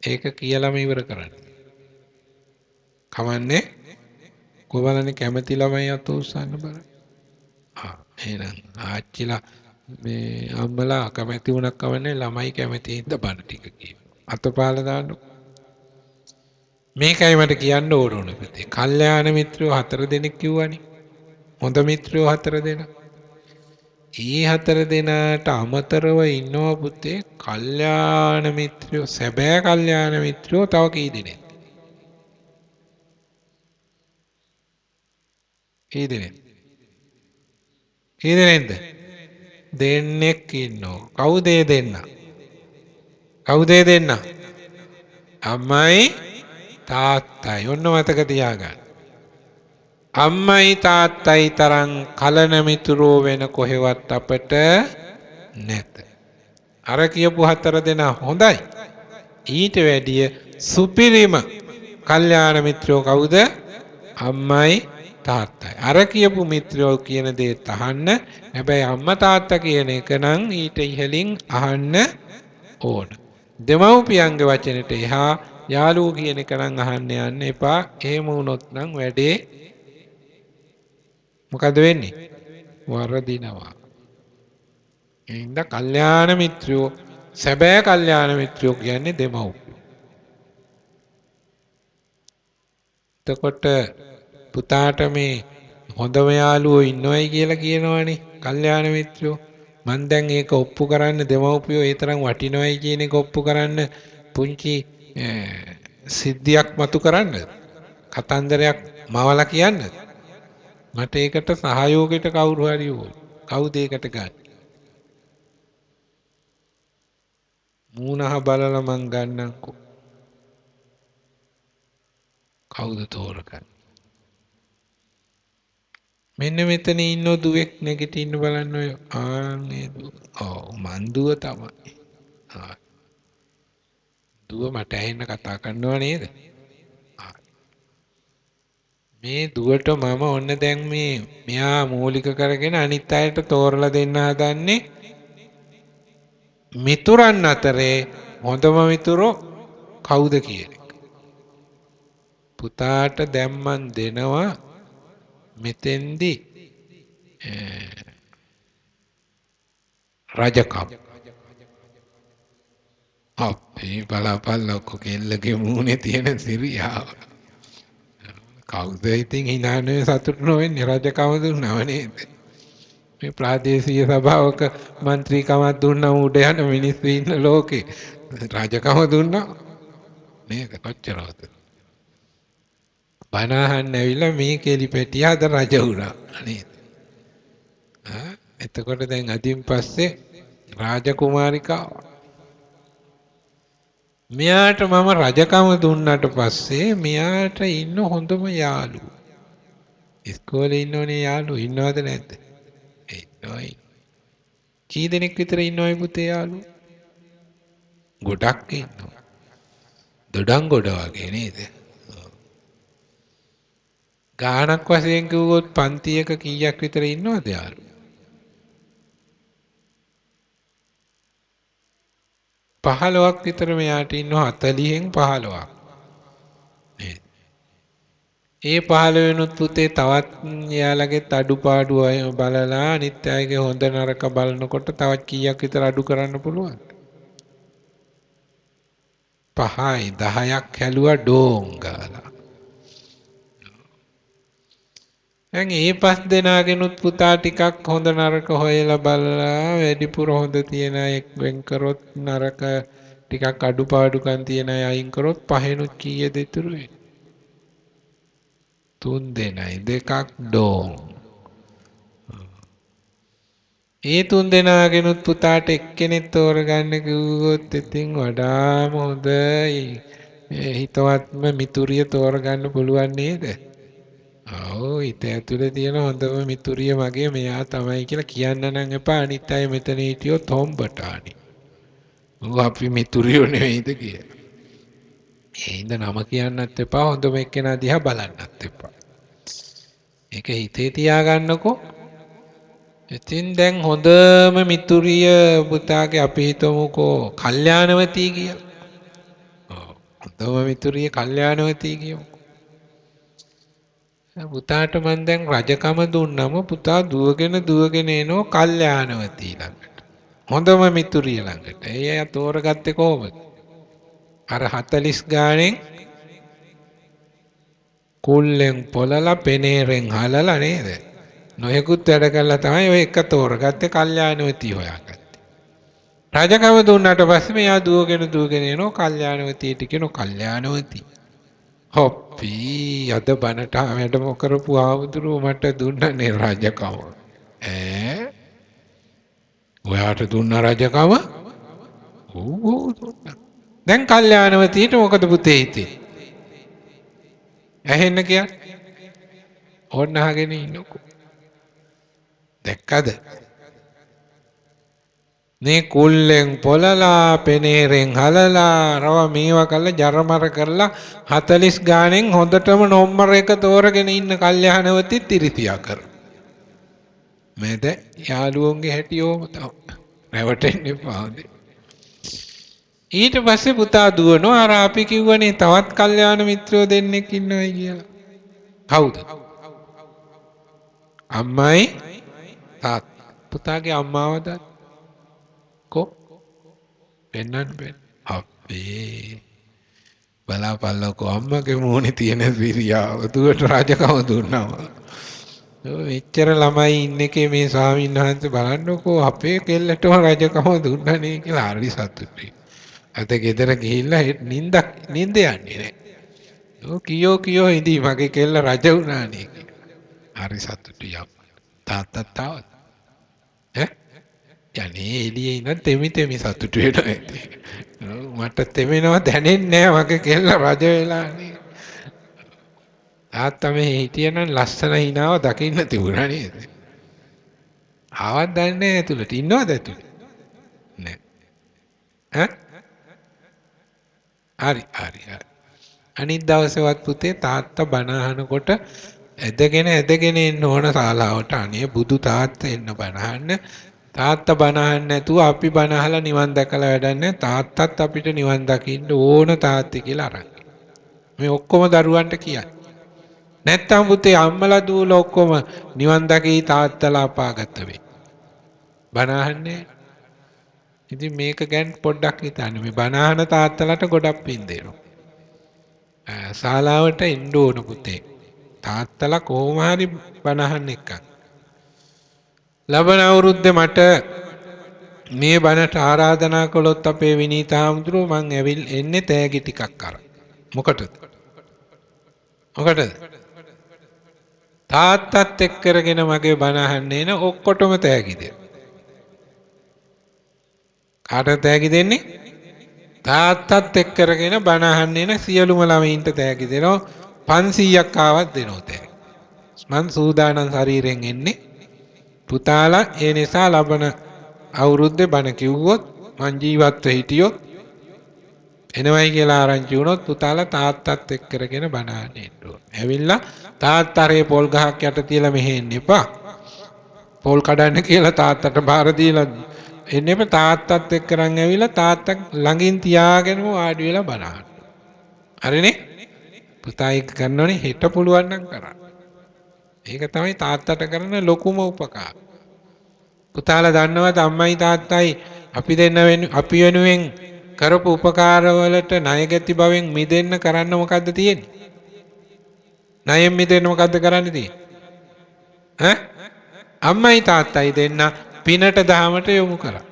ඒක කියලාම ඉවර කරන්න. කවන්නේ කොබලනේ කැමති ළමයි අත උස්සන්න බලන්න. එහෙනම් ආච්චිලා මේ අම්මලා කැමති වුණක් කවන්නේ ළමයි කැමති හින්දා බණ ටික කියනවා. අතපාල දාන්න. මේකයි මට කියන්න ඕන පුතේ. කල්යාණ මිත්‍රයෝ 4 දෙනෙක් කිව්වනේ. හොඳ මිත්‍රයෝ 4 දෙනා. ඒ 4 දෙනාට අමතරව ඉන්නවා පුතේ කල්යාණ මිත්‍රයෝ සැබෑ කල්යාණ මිත්‍රයෝ තව කී දෙනෙක්? කී දෙනෙක්? කී දෙනෙක්ද? දෙන්නෙක් ඉන්නවා. කවුද ඒ දෙන්න? කවුද ඒ දෙන්න? අම්මයි තාත්තයි. ඔන්න මතක තියාගන්න. අම්මයි තාත්තයි තරම් කලන මිතුරෝ වෙන කොහෙවත් අපට නැත. අර කියපු 4 දෙනා හොඳයි. ඊට වැඩිය සුපිරිම කල්යාණ මිත්‍රයෝ කවුද? අම්මයි තාත්තයි. අර කියපු මිත්‍රයෝ කියන දේ අහන්න. හැබැයි අම්මා තාත්තා කියන එක නම් ඊට ඉහළින් අහන්න ඕන. දෙමව්පියන්ගේ වචනෙට එහා යාළුවෝ කියන එක නම් අහන්න යන්න එපා. එහෙම වුණොත් නම් වැඩේ මොකද වෙන්නේ? වරදිනවා. එහෙනම් කල්යාණ මිත්‍රයෝ සැබෑ කල්යාණ මිත්‍රයෝ කියන්නේ දෙමව්පියෝ. එතකොට පුතාට මේ හොඳම යාළුවෝ ඉන්නවයි කියලා කියනවනේ කල්යාණ මිත්‍රයෝ. මං දැන් ඒක ඔප්පු කරන්න දෙමව්පියෝ ඒ තරම් වටිනවයි කියන එක ඔප්පු කරන්න පුංචි සිද්ධියක් මතු කරන්න කතන්දරයක් මවලා කියන්න. මට ඒකට සහයෝගයට කවුරු හරි ඕන. කවුද ඒකට ගන්න? මූණහ බලලා මං ගන්නම්කෝ. කවුද තෝරගන්නේ? මෙන්න මෙතන ඉන්න දුවෙක් නැගිටින්න බලන්න ඔය. ආන්නේ දුව. ඔව් මන් දුව තමයි. දුව මට ඇහෙන්න කතා කරනව නේද? මේ දුවට මම ඔන්න දැන් මේ මෙයා මූලික කරගෙන අනිත් අයට තෝරලා දෙන්න හදන්නේ මිතුරන් අතරේ හොඳම මිතුරෝ කවුද කියන එක. පුතාට දැන් මන් දෙනවා මෙතෙන්දි රජකම්. අපේ බලාපල්ලොක්කො කෙල්ලගේ මූණේ තියෙන සිරියාව. කවුද ඉතින් hinaනේ සතුටු නොවෙන්නේ රජකම දුන්නව නේද? මේ ප්‍රාදේශීය සභාවක മന്ത്രിකමක් දුන්නම උඩ යන මිනිස්සු ඉන්න ලෝකේ රජකම දුන්නා නේද? කොච්චරවද? බනහන් ඇවිල්ලා මේ කෙලි පෙට්ටිය අද රජ වුණා නේද? එතකොට දැන් අදින් පස්සේ රාජකුමාරිකාව මෙයාට මම රජකම දුන්නට පස්සේ මෙයාට ඉන්න හොඳම යාළුවෝ ඉස්කෝලේ ඉන්නෝනේ යාළුවෝ ඉන්නවද නැද්ද? ඉන්නවයි. කී දෙනෙක් විතර ඉන්නවයි පුතේ යාළුවෝ? ගොඩක් ඉන්නවා. දොඩම් ගොඩ වගේ නේද? ගානක් වශයෙන් කිව්වොත් පන්තියක කීයක් විතර ඉන්නවද යාළුවෝ? 15ක් විතර මෙයාට ඉන්නවා 40න් 15ක්. නේද? ඒ 15 වෙනුත් පුතේ තවත් යාළගෙත් අඩුපාඩු අය බලලා අනිත් අයගේ හොඳ නරක බලනකොට තවත් කීයක් විතර අඩු කරන්න පුළුවන්ද? 5යි 10ක් හැලුවා ඩෝං ගාලා. දැන් ඒ 5 දෙනාගෙනුත් පුතා ටිකක් හොඳ නරක හොයලා බලලා වැඩිපුර හොඳ තියන අය වෙන් කරොත් නරක ටිකක් අඩුපාඩුකම් තියන අය අයින් කරොත් පහෙනුත් කීයද ඉතුරු වෙන්නේ? 3 දෙනයි 2ක් ඩෝං. ඒ 3 දෙනාගෙනුත් පුතාට එක්කෙනෙක් තෝරගන්න කිව්වොත් ඉතින් වඩාම හොඳ හිතවත්ම මිතුරිය තෝරගන්න පුළුවන් නේද? ඔව් හිත ඇතුලේ තියෙන හොඳම මිතුරිය මගේ මෙයා තමයි කියලා කියන්න නම් එපා අනිත් අය මෙතන හිටියොත් හොම්බටානි. ඌ අපි මිතුරියෝ නෙවෙයිද කියලා. ඒ හින්ද නම කියන්නත් එපා හොඳම එක්කෙනා දිහා බලන්නත් එපා. ඒක හිතේ තියාගන්නකෝ. ඉතින් දැන් හොඳම මිතුරිය පුතාගේ අපි හිතමුකෝ කල්යාණවතී කියලා. ඔව් හොඳම මිතුරිය කල්යාණවතී කියමුකෝ. පුතාට මන් දැන් රජකම දුන්නම පුතා දුවගෙන එනෝ කල්යාණවතී ළඟට. හොඳම මිතුරිය ළඟට. ඒ අය තෝරගත්තේ කොහොමද? අර 40 ගානෙන් කුල්ලෙන් පොලලා පෙනේරෙන් හලලා නේද? නොයෙකුත් වැඩ කළා තමයි ඔය එක තෝරගත්තේ කල්යාණවතී හොයාගත්තේ. රජකම දුන්නාට පස්සේ මෙයා දුවගෙන එනෝ කල්යාණවතීට කියනෝ කල්යාණවතී. හොප්පි අද බනට වැඩම කරපු ආවුදුරු මට දුන්නනේ රජකම. ඔයාට දුන්න රජකම? ඔව් දුන්නා. දැන් කල්යාණවතීට මොකද පුතේ හිතේ? ඇහෙන්න කියන්නේ? ඕන්න අහගෙන ඉන්නකෝ. දැක්කද? මේ කුල්ලෙන් පොලලා පෙනේරෙන් හලලා රව මේවා කරලා ජරමර කරලා 40 ගානෙන් හොඳටම නම්බර 1 තෝරගෙන ඉන්න කල්යාණවතී තිරිතියා කර. මේද යාළුවෝන්ගේ හැටියෝම තමයි. රැවටෙන්න එපා. ඊට පස්සේ පුතා දුවනවා අර අපි කිව්වනේ තවත් කල්යාණ මිත්‍රයෝ දෙන්නෙක් ඉන්නවයි කියලා. කවුද? අම්මයි තාත්තා. පුතාගේ අම්මාවද? කො පෙන්නන්න බෑ. අපේ බලාපල්ලකෝ අම්මගේ මූණේ තියෙන සිරියාව දුවට රජකම දුන්නා. මෙච්චර ළමයි ඉන්න එකේ මේ ස්වාමීන් වහන්සේ බලන්නකෝ අපේ කෙල්ලටම රජකම දුන්නනේ කියලා හරි සතුටුයි. අද ගෙදර ගිහිල්ලා නිින්ද යන්නේ නැහැ. ඔව් කියෝ ඉඳි මගේ කෙල්ල රජ වුණානේ කියලා. හරි සතුටුයි අම්මා. තාත්තත් ආවත්. යන්නේ එළියේ ඉන්න තෙමි සතුටු වෙනවා ඇති. මට තෙමෙනවා දැනෙන්නේ නැහැ මගේ කෙල්ල රජ වෙලානේ. තාත්තා මේ හිටියනම් ලස්සන හිනාව දකින්න තිබුණා නේද? ආවත් දන්නේ නැහැ ඇතුළට ඉන්නවද ඇතුළේ? නැහැ. හරි. අනිත් දවසේවත් පුතේ තාත්තා බණ අහනකොට ඇදගෙන එන්න ඕන ශාලාවට. අනේ බුදු තාත්තා එන්න බණ අහන්න. තාත්තා බණ අහන්නේ නැතුව අපි බණ අහලා නිවන් දැකලා වැඩක් නැහැ. තාත්තත් අපිට නිවන් දකින්න ඕන තාත්තේ කියලා අරන්. මේ ඔක්කොම දරුවන්ට කියයි. නැත්තම් පුතේ අම්මලා දූලා ඔක්කොම නිවන් දකී තාත්තලා අපාගත වෙයි. බණ අහන්නේ ඉතින් මේක ගැන පොඩ්ඩක් හිතන්න. මේ බණ අහන තාත්තලාට ගොඩක් පින් දෙනවා. ශාලාවට එන්න ඕන පුතේ. තාත්තලා කොහොම හරි බණ අහන්න එක්ක. ලබන අවුරුද්දේ මට මේ බණට ආරාධනා කළොත් අපේ විනීත හාමුදුරුවෝ මං එන්නේ තෑගි ටිකක් අරන්. මොකටද? තාත්තත් එක්ක කරගෙන මගේ බණ අහන්නේ න ඔක්කොටම තෑගි දෙන්න. කාටද තෑගි දෙන්නේ? තාත්තත් එක්ක කරගෙන බණ අහන්නේ න සියලුම ළමයින්ට තෑගි දෙනවා. 500ක් ආවත් දෙනවා තෑගි. මං සූදානම් ශරීරයෙන් එන්නේ. පුතාලා ඒ නිසා ලබන අවුරුද්දේ බණ කිව්වොත් මං ජීවත්ව හිටියොත් එනවයි කියලා ආරංචි වුණොත් පුතාලා තාත්තත් එක්ක කරගෙන බණ අහන්න එන්න ඕන. ඇවිල්ලා තාත්තරේ පොල් ගහක් යට තියලා මෙහෙ එන්න එපා. පොල් කඩන්න කියලා තාත්තට බාර දීලා එන්න එපා. තාත්තත් එක්ක කරන් ඇවිල්ලා තාත්තා ළඟින් තියාගෙනම වාඩි වෙලා බණ අහන්න. හරිනේ? පුතා ඒක කරනෝනේ හෙට පුළුවන් නම් කරන්න. ඒක තමයි තාත්තට කරන ලොකුම උපකාර. පුතාලා දන්නවද අම්මයි තාත්තයි අපි වෙනුවෙන් කරපු උපකාරවලට ණයගැති බවෙන් මිදෙන්න කරන්න මොකද්ද තියෙන්නේ? ණයෙන් මිදෙන්න මොකද්ද කරන්න තියෙන්නේ? අම්මයි තාත්තයි දෙන්න පිනට දහමට යොමු කරා.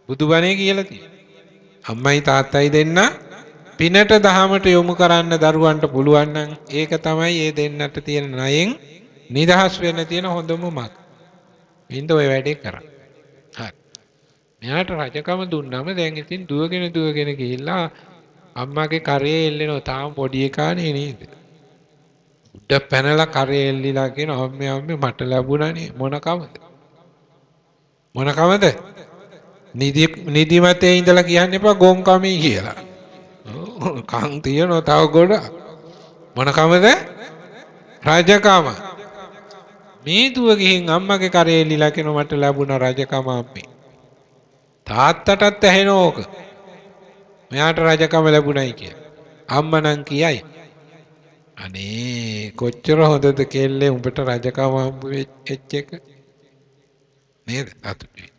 බුදුබණේ කියලා තියෙනවා. අම්මයි තාත්තයි දෙන්න පිනට දහමට යොමු කරන්න දරුවන්ට පුළුවන් නම් ඒක තමයි ඒ දෙන්නට තියෙන ණයෙන් නිදහස් වෙන්න තියෙන හොඳම මඟ. ඉන්න ඔය වැඩේ කරා. හරි. මෙයාට රජකම දුන්නාම දැන් ඉතින් දුවගෙන ගිහිල්ලා අම්මාගේ කරේ එල්ලෙනවා. තාම පොඩි එකානේ නේද? උඩ පැනලා කරේ එල්ලිලා කියන අම්මේ මට ලැබුණානේ මොන කමද? නිදිමතේ ඉඳලා කියන්න එපා ගොන් කමී කියලා. කන් තියනවා තව ගොඩක්. මොන කමද? රජකම. මේ දුව ගිහින් අම්මගේ කරේ එල්ලිලා කියන මට ලැබුණ රජකම අම්මේ. තාත්තටත් ඇහෙන ඕක. මෙයාට රජකම ලැබුණයි කියලා. අම්මා නම් කියයි. අනේ කොච්චර හොඳද කෙල්ලේ උඹට රජකම හම්බ වෙච්ච එක. නේද? අතුටි.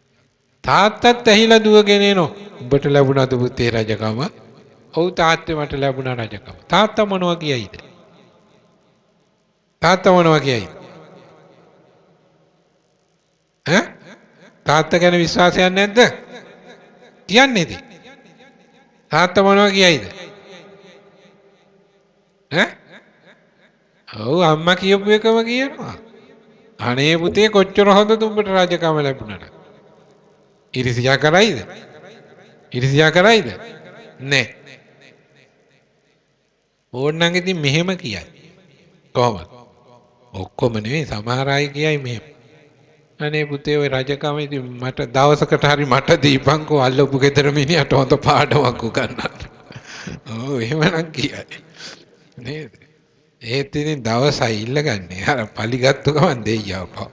තාත්තත් ඇහිලා දුවගෙන එනවා. උඹට ලැබුණාද පුතේ රජකම? ඔව් තාත්තේ මට ලැබුණා රජකම. තාත්තා මොනවා කියයිද? තාත්තා ගැන විශ්වාසයක් නැද්ද? කියන්නේද? තාත්තා මොනවා කියයිද? ඔව් අම්මා කියපු එකම කියනවා. අනේ පුතේ කොච්චර හොඳද උඹට රජකම ලැබුණා. ඉරිසියා කරයිද? නෑ. ඕන්නම් ඉතින් මෙහෙම කියයි. කොහොමද? ඔක්කොම නෙවෙයි සමහර අය කියයි මෙහෙම. අනේ පුතේ ඔය රජකම ඉතින් මට දවසකට හරි මට දීපන්කෝ අල්ලපු ගෙදර මිනිහට හොඳ පාඩමක් උගන්වන්න. ඔව් එහෙමනම් කියයි. නේද? ඒත් ඉතින් දවසයි ඉල්ලගන්නේ. අර පලිගත්තු ගමන් දෙයියවපා.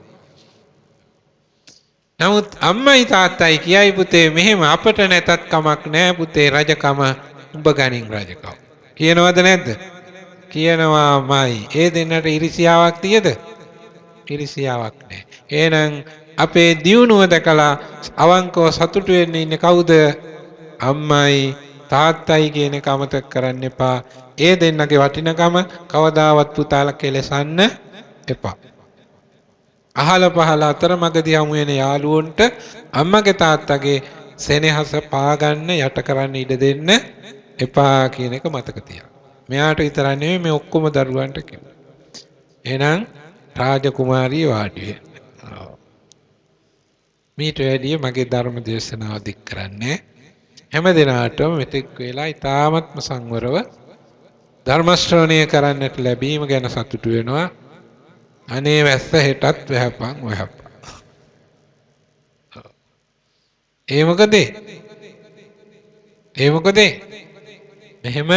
නමුත් අම්මයි තාත්තයි කියයි පුතේ මෙහෙම අපට නැතත් කමක් නෑ පුතේ රජකම උඹ ගනින් රජකම. කියනවද නැද්ද? කියනවාමයි. ඒ දෙන්නට ඉරිසියාවක් තියද? ඉරිසියාවක් නෑ. එහෙනම් අපේ දියුණුව දැකලා අවංකව සතුටු වෙන්න ඉන්නේ කවුද? අම්මයි තාත්තයි කියන එක අමතක කරන්න එපා. ඒ දෙන්නගේ වටිනකම කවදාවත් පුතාලා කෙලසන්න එපා. අහල පහල අතරමඟදී හමු වෙන යාළුවන්ට අම්මගේ තාත්තගේ සෙනෙහස පාගන්න යට කරන්න ඉඩ දෙන්න එපා කියන එක මතක තියාගන්න. මෙයාට විතරක් නෙමෙයි මේ ඔක්කොම දරුවන්ට කිව්වා. එහෙනම් රාජකුමාරිය වාඩි වෙන්න. මීට වැඩිය මගේ ධර්ම දේශනාව දික් කරන්නේ හැම දිනාටම මෙතෙක් වෙලා ඊ타ත්ම සංවරව ධර්ම ශ්‍රවණය කරන්නට ලැබීම ගැන සතුටු වෙනවා. අනේ වැස්ස හෙටත් වැහපන්. ඒ මොකද? එහෙම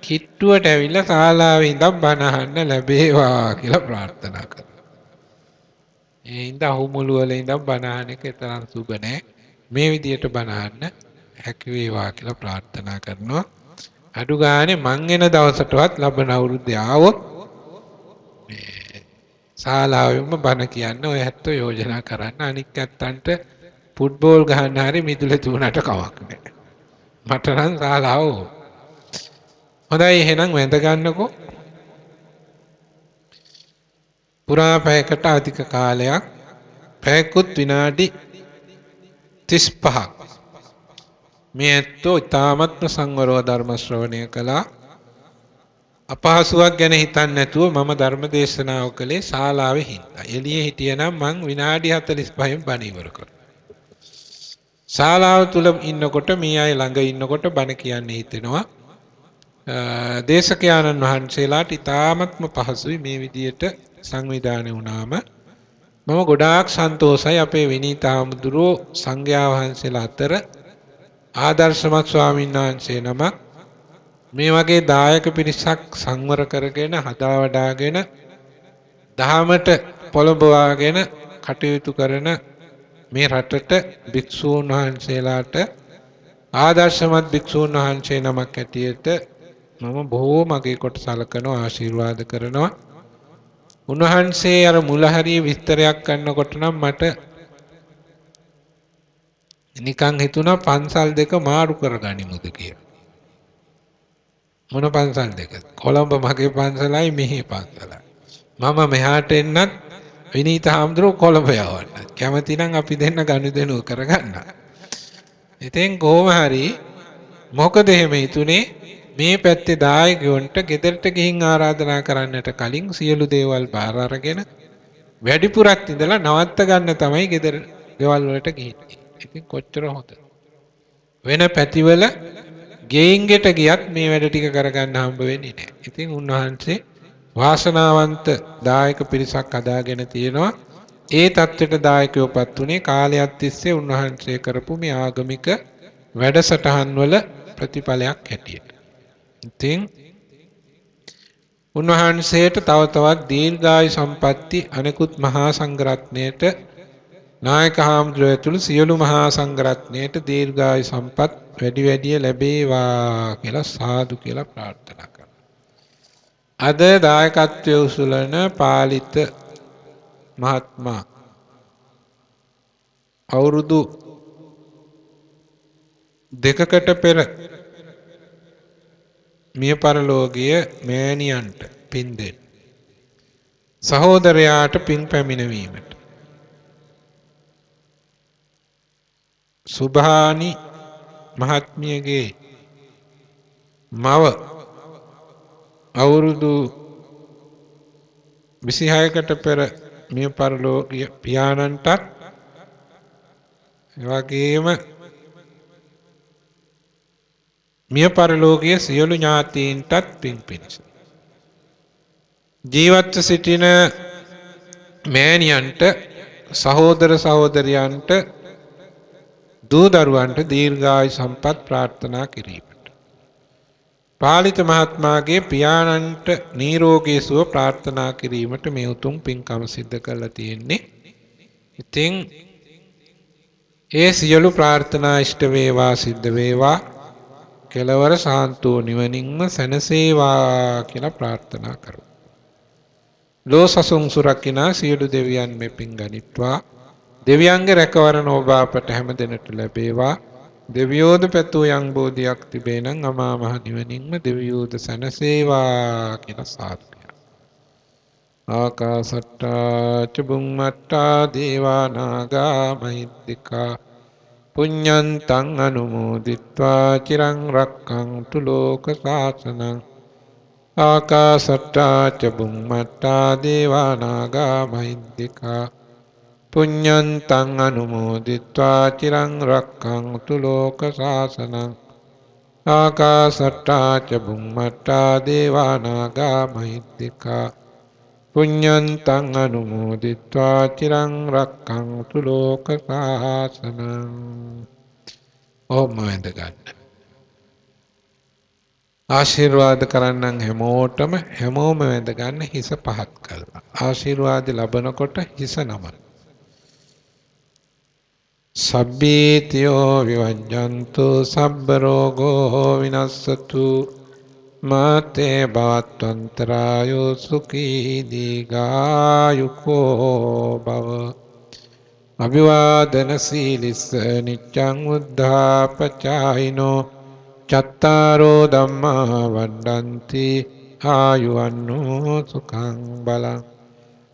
කිට්ටුවට ඇවිල්ලා ශාලාවේ ඉඳන් බණ අහන්න ලැබේවා කියලා ප්‍රාර්ථනා කරනවා. ඒ ඉඳ අහුමුළු වල ඉඳන් බණ අහන එක තරම් සුබ නෑ. මේ විදියට බණ අහන්න හැකි වේවා කියලා ප්‍රාර්ථනා කරනවා. අඩු ගානේ මං එන දවසටවත් ලබන අවුරුද්දේ ආවොත් ශාලාවෙම බණ කියන්න ඔය හැත්තෝ යෝජනා කරන්න. අනික් ඇත්තන්ට ෆුට්බෝල් ගහන්න හරි මිදුලේ තුනට කවක් නැහැ. මට නම් ශාලාව ඕන. හොඳයි එහෙනම් වැඳ ගන්නකෝ. පුරා පැයකට අධික කාලයක් පැයකුත් විනාඩි 35ක් මේ ඇත්තෝ ඉතාමත්ම සංවරව ධර්ම ශ්‍රවණය කළා. අපහසුයක් ගැන හිතන්නේ නැතුව මම ධර්ම දේශනාව කළේ ශාලාවේ හින්දා. එළියේ හිටියනම් මං විනාඩි 45න් බණ ඉවර කරා. ශාලාව තුල ඉන්නකොට මේ අය ළඟ ඉන්නකොට බණ කියන්න හිතෙනවා. දේශකයාණන් වහන්සේලාට ඉතාමත්ම පහසුයි මේ විදියට සංවිධානය වුණාම. මම ගොඩාක් සන්තෝෂයි අපේ විනීත හාමුදුරුවෝ සංඝයා වහන්සේලා අතර ආදර්ශමත් ස්වාමීන් වහන්සේ නමක් මේ වගේ දායක පිරිසක් සංවර කරගෙන හදා වඩාගෙන දහමට පොළඹවාගෙන කටයුතු කරන මේ රටට භික්ෂූන් වහන්සේලාට ආදර්ශමත් භික්ෂූන් වහන්සේ නමක් ඇටියට මම බොහෝම අගේ කොට සලකනවා ආශිර්වාද කරනවා. උන්වහන්සේ අර මුල හරිය විස්තරයක් කරනකොට නම් මට නිකන් හිතුණා පන්සල් දෙක මාරු කරගනිමුද කියලා. මොන පන්සල් දෙකද? කොළඹ මගේ පන්සලයි මෙහි පන්සලයි. මම මෙහාට එන්නත් විනීත හාමුදුරුවෝ කොළඹ යවන්න. කැමති නම් අපි දෙන්න ගනුදෙනු කරගන්න. ඉතින් කොහොම හරි මොකද එහෙම හිතුනේ මේ පැත්තේ දායකයන්ට ගෙදරට ගිහින් ආරාධනා කරන්නට කලින් සියලු දේවල් බාර අරගෙන වැඩිපුරක් ඉඳලා නවත්ත ගන්න තමයි ගෙදර ගෙවල් වලට ගිහින්නේ. ඉතින් කොච්චර හොඳ වෙන පැතිවල ගෙයින් ගෙට ගියත් මේ වැඩ ටික කරගන්න හම්බ වෙන්නේ නැහැ. ඉතින් උන්වහන්සේ වාසනාවන්ත දායක පිරිසක් අදාගෙන තියෙනවා. ඒ தත්වෙට දායකයෝපත් උනේ කාලයක් තිස්සේ උන්වහන්සේ කරපු මේ ආගමික වැඩසටහන් වල ප්‍රතිඵලයක් හැටියට. ඉතින් උන්වහන්සේට තව තවත් දීර්ඝායු සම්පatti අනෙකුත් මහා සංඝරත්නයට නායක හාමුදුරුවෝ ඇතුළු සියලු මහා සංඝරත්නයට දීර්ඝායු සම්පත් වැඩි වැඩිය ලැබේවා කියලා සාදු කියලා ප්‍රාර්ථනා කරනවා. අද දායකත්වයේ උසුලන පාලිත මහත්මයා අවුරුදු දෙකකට පෙර මිය පරලෝකීය මෑණියන්ට පින් දෙන්න. සහෝදරයාට පින් පැමිණවීමට. සුභානි මහත්මියගේ මව අවුරුදු 26කට පෙර මිය පරලෝකීය පියාණන්ටත් එවැගේම මිය පරලෝකීය සියලු ඥාතීන්ටත් පින් පිණිස. ජීවත්ව සිටින මෑණියන්ට සහෝදර සහෝදරියන්ට දූ දරුවන්ට දීර්ඝායු සම්පත් ප්‍රාර්ථනා කිරීමට. පාලිත මහත්මයාගේ පියාණන්ට නිරෝගී සුව ප්‍රාර්ථනා කිරීමට මේ උතුම් පින්කම සිද්ධ කරලා තියෙන්නේ. ඉතින් ඒ සියලු ප්‍රාර්ථනා ඉෂ්ට වේවා සිද්ධ වේවා කෙලවර සාන්තෝ නිවනින්ම සැනසේවා කියලා ප්‍රාර්ථනා කරමු. ලෝසසුන් සුරකිනා සියලු දෙවියන් මෙපින් ගනිත්වා. දෙවියන්ගේ රැකවරණ ඔබ අපට හැම දිනට ලැබේවා. දෙවියෝද පැතූ යම් බෝධියක් තිබේ නම් අමා මහ නිවනින්ම දෙවියෝද සැනසේවා කියලා සාදු. ආකාසට්ටා චුම්මට්ටා දේවා නාග මහිද්దికා පුඤ්ඤන්තං අනුමෝදිත්වා චිරං රක්ඛන්තු ලෝක සාසනං. ආකාසට්ටා චුම්මට්ටා දේවා නාග මහිද්దికා පුඤ්ඤන්තං අනුමෝදිත්වා චිරං රක්ඛන්තු ලෝක සාසනං. ආකාසට්ටා චුම්මට්ටා දේවා නාග මහිද්దికා පුඤ්ඤන්තං අනුමෝදිත්වා චිරං රක්ඛන්තු ලෝක සාසනං. ඕම වැඳ ගන්න. ආශිර්වාද කරන්නන් හැමෝම වැඳ ගන්න හිස පහත් කරලා. ආශිර්වාද ලැබනකොට හිස නමන. සබ්බීතියෝ විවජ්ජන්තු සබ්බ රෝගෝ විනස්සතු මාතේ භවත්වන්තරායෝ සුඛී දීඝායුකෝ භව. අභිවාදන සීලිස්ස නිච්ඡං උද්ධාපචායිනෝ චත්තාරෝ ධම්මා වඩ්ඩಂತಿ ආයුවන්නෝ සුඛං බලං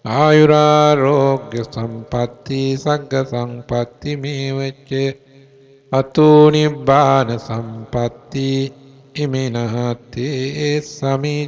ආයුරාෝග්‍ය සම්පatti සග්ග සම්පatti මේවච්ච අතෝ නිබ්බාන සම්පatti ඉමිනාතේ සමිඤ්ඤතු